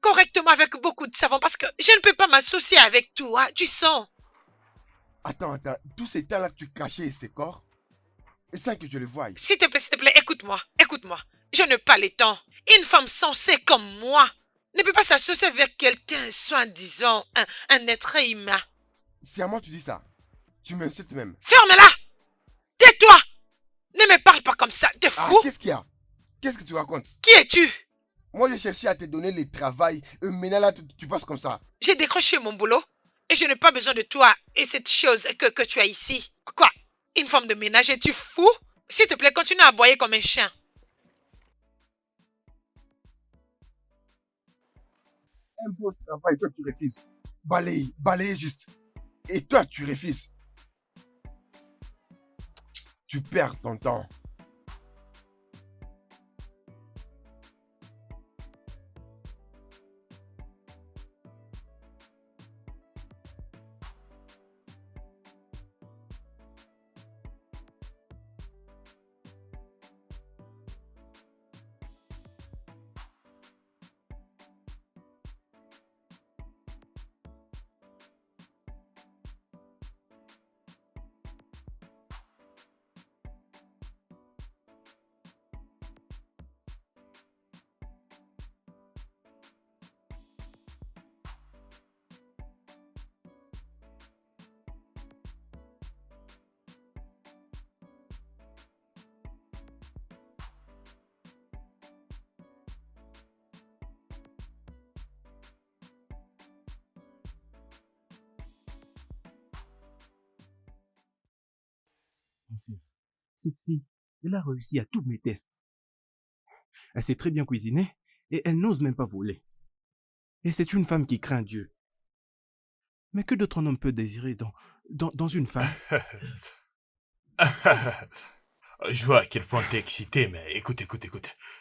Speaker 4: correctement avec beaucoup de savon parce que je ne peux pas m'associer avec toi. Tu sens?
Speaker 7: Attends. Tous ces temps-là que tu cachais ces corps, et sans que je le voie.
Speaker 4: S'il te plaît, écoute-moi. Je n'ai pas le temps. Une femme sensée comme moi ne peut pas s'associer avec quelqu'un, soi-disant, un être humain.
Speaker 7: C'est à moi que tu dis ça. Tu m'insultes même.
Speaker 4: Ferme-la! Tais-toi! Ne me parle pas comme ça, t'es
Speaker 7: Ah,
Speaker 4: fou?
Speaker 7: qu'est-ce qu'il y a? Qu'est-ce que tu racontes?
Speaker 4: Qui es-tu?
Speaker 7: Moi, j'ai cherché à te donner le travail. Maintenant, là, tu passes comme ça.
Speaker 4: J'ai décroché mon boulot et je n'ai pas besoin de toi et cette chose que tu as ici. Quoi? Une femme de ménage, es-tu fou? S'il te plaît, continue à aboyer comme un chien.
Speaker 7: Un beau travail, toi, tu refuses. Balayer juste. Et toi, tu refuses. Tu perds ton temps.
Speaker 3: Cette fille, elle a réussi à tous mes tests. Elle sait très bien cuisiner et elle n'ose même pas voler. Et c'est une femme qui craint Dieu. Mais que d'autre un homme peut désirer dans une femme?
Speaker 1: Je vois à quel point t'es excité, mais écoute.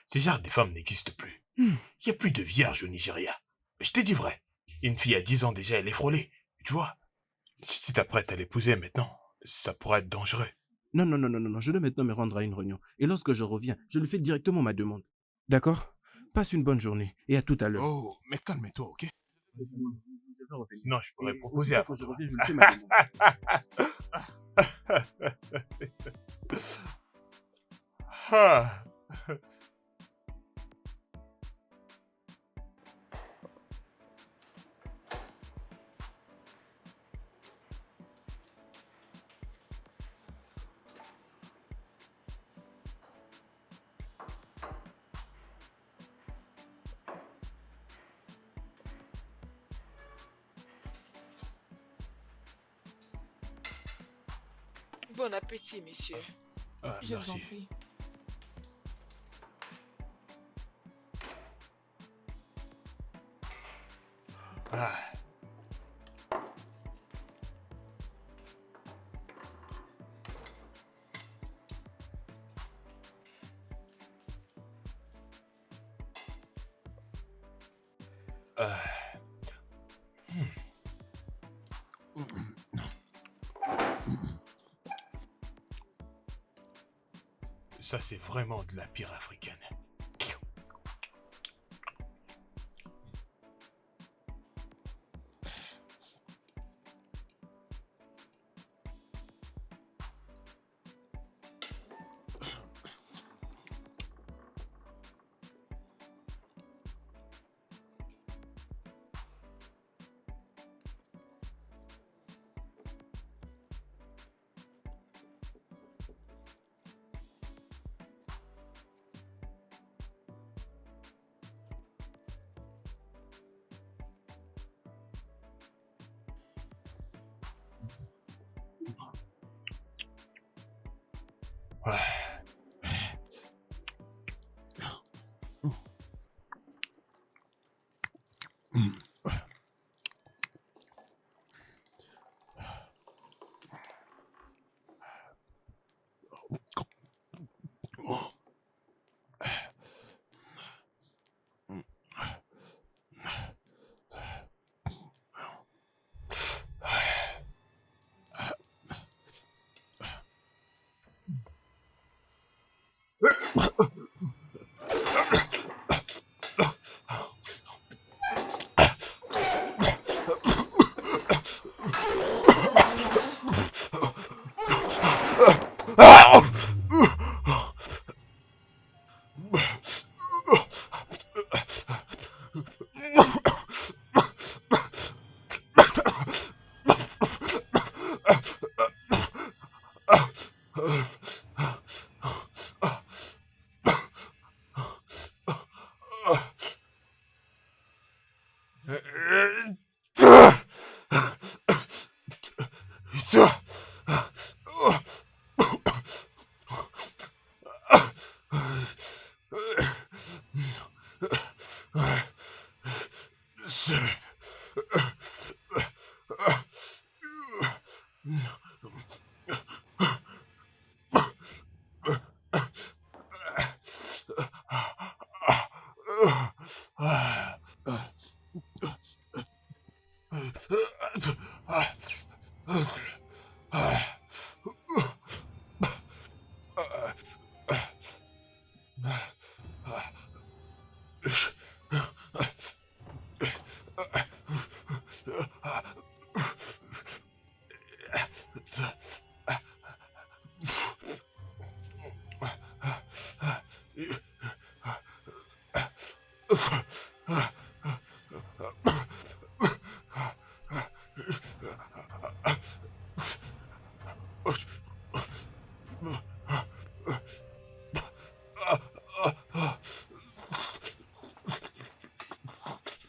Speaker 1: Ces genres de femmes n'existent plus. Il n'y a plus de vierges au Nigeria. Je t'ai dit vrai. Une fille à 10 ans déjà, elle est frôlée. Tu vois? Si tu t'apprêtes à l'épouser maintenant, ça pourrait être dangereux.
Speaker 3: Non, je dois maintenant me rendre à une réunion. Et lorsque je reviens, je lui fais directement ma demande. D'accord? Passe une bonne journée et à tout à l'heure.
Speaker 8: Oh, mais calme-toi, ok?
Speaker 1: Sinon, je pourrais proposer avant
Speaker 3: Aussitôt que je
Speaker 1: toi.
Speaker 3: reviens, je lui fais ma demande.
Speaker 1: Ah.
Speaker 4: Bon appétit, monsieur.
Speaker 1: Ah,
Speaker 5: Je vous en
Speaker 1: merci.
Speaker 5: prie.
Speaker 1: Ah. Ah. Ça, c'est vraiment de la pire africaine.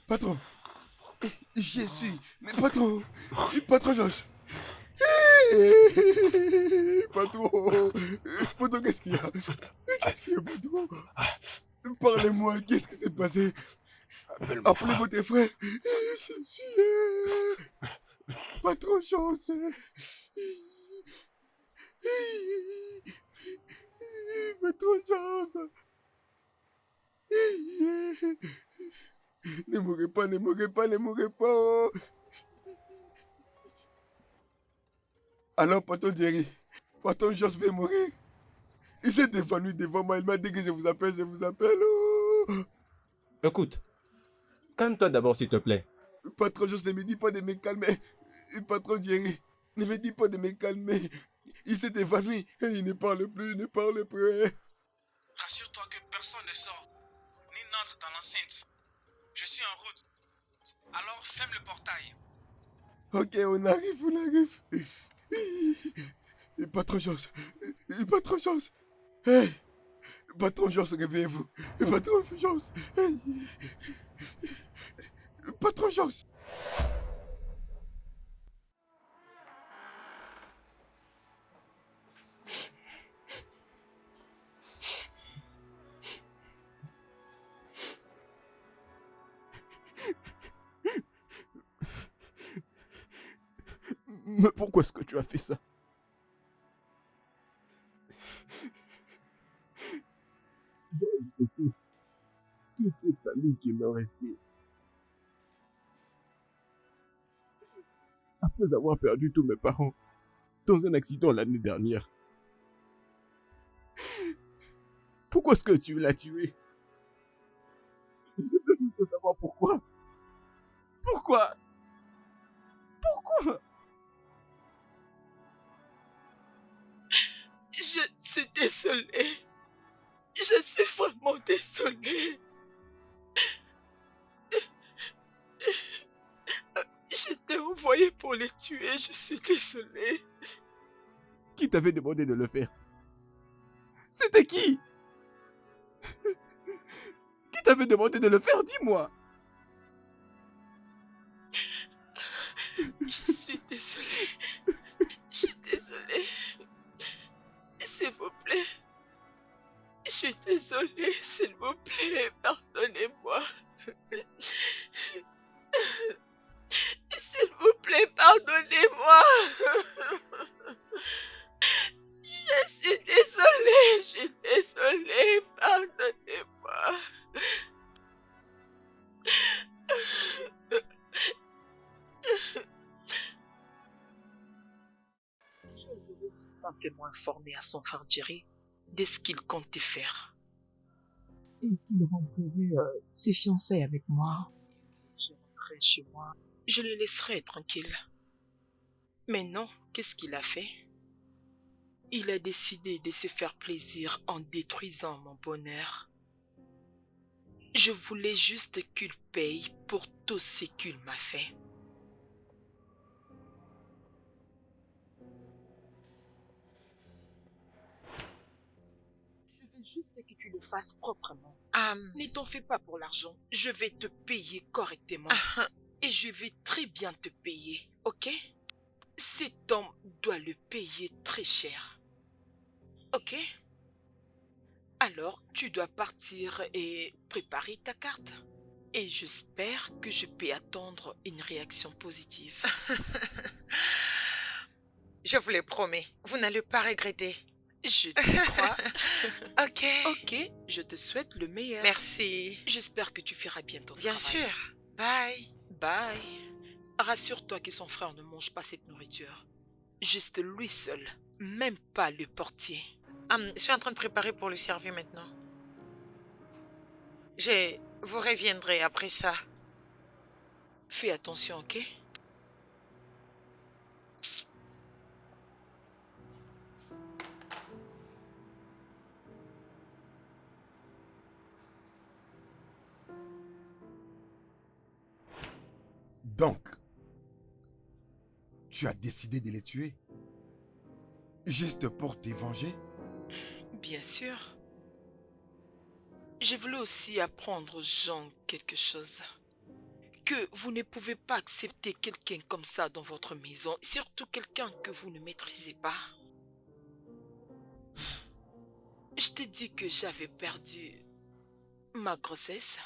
Speaker 7: Patron, j'y suis. Mais patron, patron Josh. Patron, qu'est-ce qu'il y a? Qu'est-ce qu'il y a, patron? Parlez-moi, qu'est-ce qui s'est passé?
Speaker 1: Appelle-moi
Speaker 7: Appelez
Speaker 1: frère.
Speaker 7: votre frère. Pas trop chance. Pas trop chance. Ne mourrez pas, ne mourrez pas, ne mourrez pas. Alors, patron Jerry, patron Josh va mourir. Il s'est évanoui devant moi, il m'a dit que je vous appelle, je vous appelle. Oh.
Speaker 3: Écoute, calme-toi d'abord, s'il te plaît.
Speaker 7: Patron Josh ne me dit pas de me calmer. Patron Jerry, ne me dit pas de me calmer. Il s'est évanoui et il ne parle plus, il ne parle plus.
Speaker 8: Rassure-toi que personne ne sort, ni n'entre dans l'enceinte. Je suis en route. Alors ferme le portail.
Speaker 7: Ok, on arrive, on arrive. Patron Josh, patron Josh. Hey, patron Josh, réveillez-vous. Patron Josh. Hey. Patron Josh.
Speaker 3: Mais pourquoi est-ce que tu as fait ça? Toute cette famille qui m'est restée. Après avoir perdu tous mes parents dans un accident l'année dernière. Pourquoi est-ce que tu l'as tué? Je veux juste savoir pourquoi. Pourquoi? Pourquoi?
Speaker 4: Je suis désolée. Je suis vraiment désolée. Je t'ai envoyé pour les tuer, je suis désolée.
Speaker 3: Qui t'avait demandé de le faire? C'était qui? Qui t'avait demandé de le faire? Dis-moi.
Speaker 4: Je suis désolée. Je suis désolée. S'il vous plaît. Je suis désolée, s'il vous plaît, pardonnez-moi. S'il vous plaît, pardonnez-moi. Je suis désolée, pardonnez-moi. Je voulais tout simplement informer à son frère Jerry de ce qu'il comptait faire. Et qu'il rentrerait ses fiançailles avec moi. Je rentrerai chez moi. Je le laisserai tranquille. Mais non, qu'est-ce qu'il a fait? Il a décidé de se faire plaisir en détruisant mon bonheur. Je voulais juste qu'il paye pour tout ce qu'il m'a fait. Je veux juste que tu le fasses proprement. Ne t'en fais pas pour l'argent. Je vais te payer correctement. Et je vais très bien te payer, ok? Cet homme doit le payer très cher. Ok? Alors, tu dois partir et préparer ta carte. Et j'espère que je peux attendre une réaction positive.
Speaker 9: Je vous le promets, vous n'allez pas regretter.
Speaker 4: Je te crois.
Speaker 9: Ok.
Speaker 4: Ok, je te souhaite le meilleur.
Speaker 9: Merci.
Speaker 4: J'espère que tu feras bien ton
Speaker 9: Bien
Speaker 4: travail.
Speaker 9: sûr. Bye.
Speaker 4: Bye. Rassure-toi que son frère ne mange pas cette nourriture. Juste lui seul, même pas le portier.
Speaker 9: Je suis en train de préparer pour le servir maintenant. Vous reviendrez après ça.
Speaker 4: Fais attention, ok?
Speaker 7: Donc, tu as décidé de les tuer? Juste pour te venger?
Speaker 4: Bien sûr. Je voulais aussi apprendre aux gens quelque chose. Que vous ne pouvez pas accepter quelqu'un comme ça dans votre maison, surtout quelqu'un que vous ne maîtrisez pas. Je t'ai dit que j'avais perdu ma grossesse.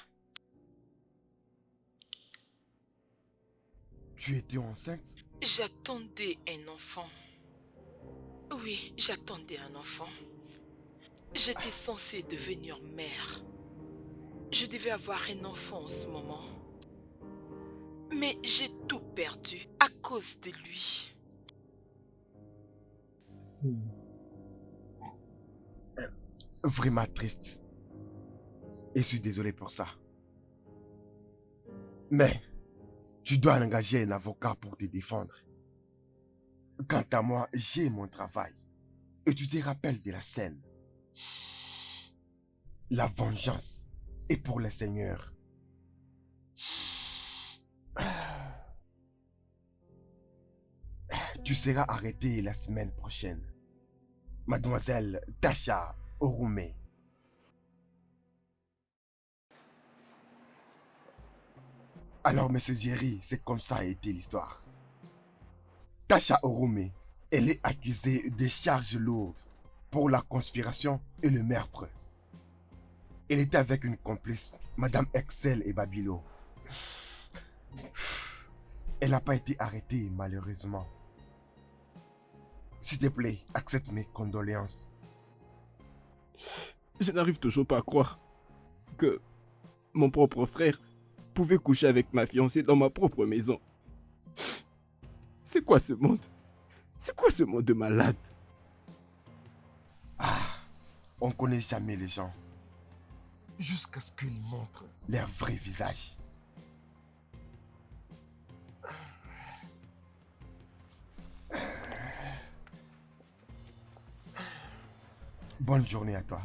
Speaker 7: Tu étais enceinte?
Speaker 4: J'attendais un enfant. Oui, j'attendais un enfant. J'étais censée devenir mère. Je devais avoir un enfant en ce moment. Mais j'ai tout perdu à cause de lui.
Speaker 7: Vraiment triste. Et je suis désolé pour ça. Mais tu dois engager un avocat pour te défendre. Quant à moi, j'ai mon travail. Et tu te rappelles de la scène. La vengeance est pour le Seigneur. Tu seras arrêté la semaine prochaine. Mademoiselle Tasha Orume. Alors, monsieur Jerry, c'est comme ça a été l'histoire. Tasha Orume, elle est accusée de charges lourdes pour la conspiration et le meurtre. Elle était avec une complice, Madame Excel et Babilo. Elle n'a pas été arrêtée, malheureusement. S'il te plaît, accepte mes condoléances.
Speaker 3: Je n'arrive toujours pas à croire que mon propre frère pouvait coucher avec ma fiancée dans ma propre maison. C'est quoi ce monde? C'est quoi ce monde de malade?
Speaker 7: On ne connaît jamais les gens. Jusqu'à ce qu'ils montrent leur vrai visage. Bonne journée à toi.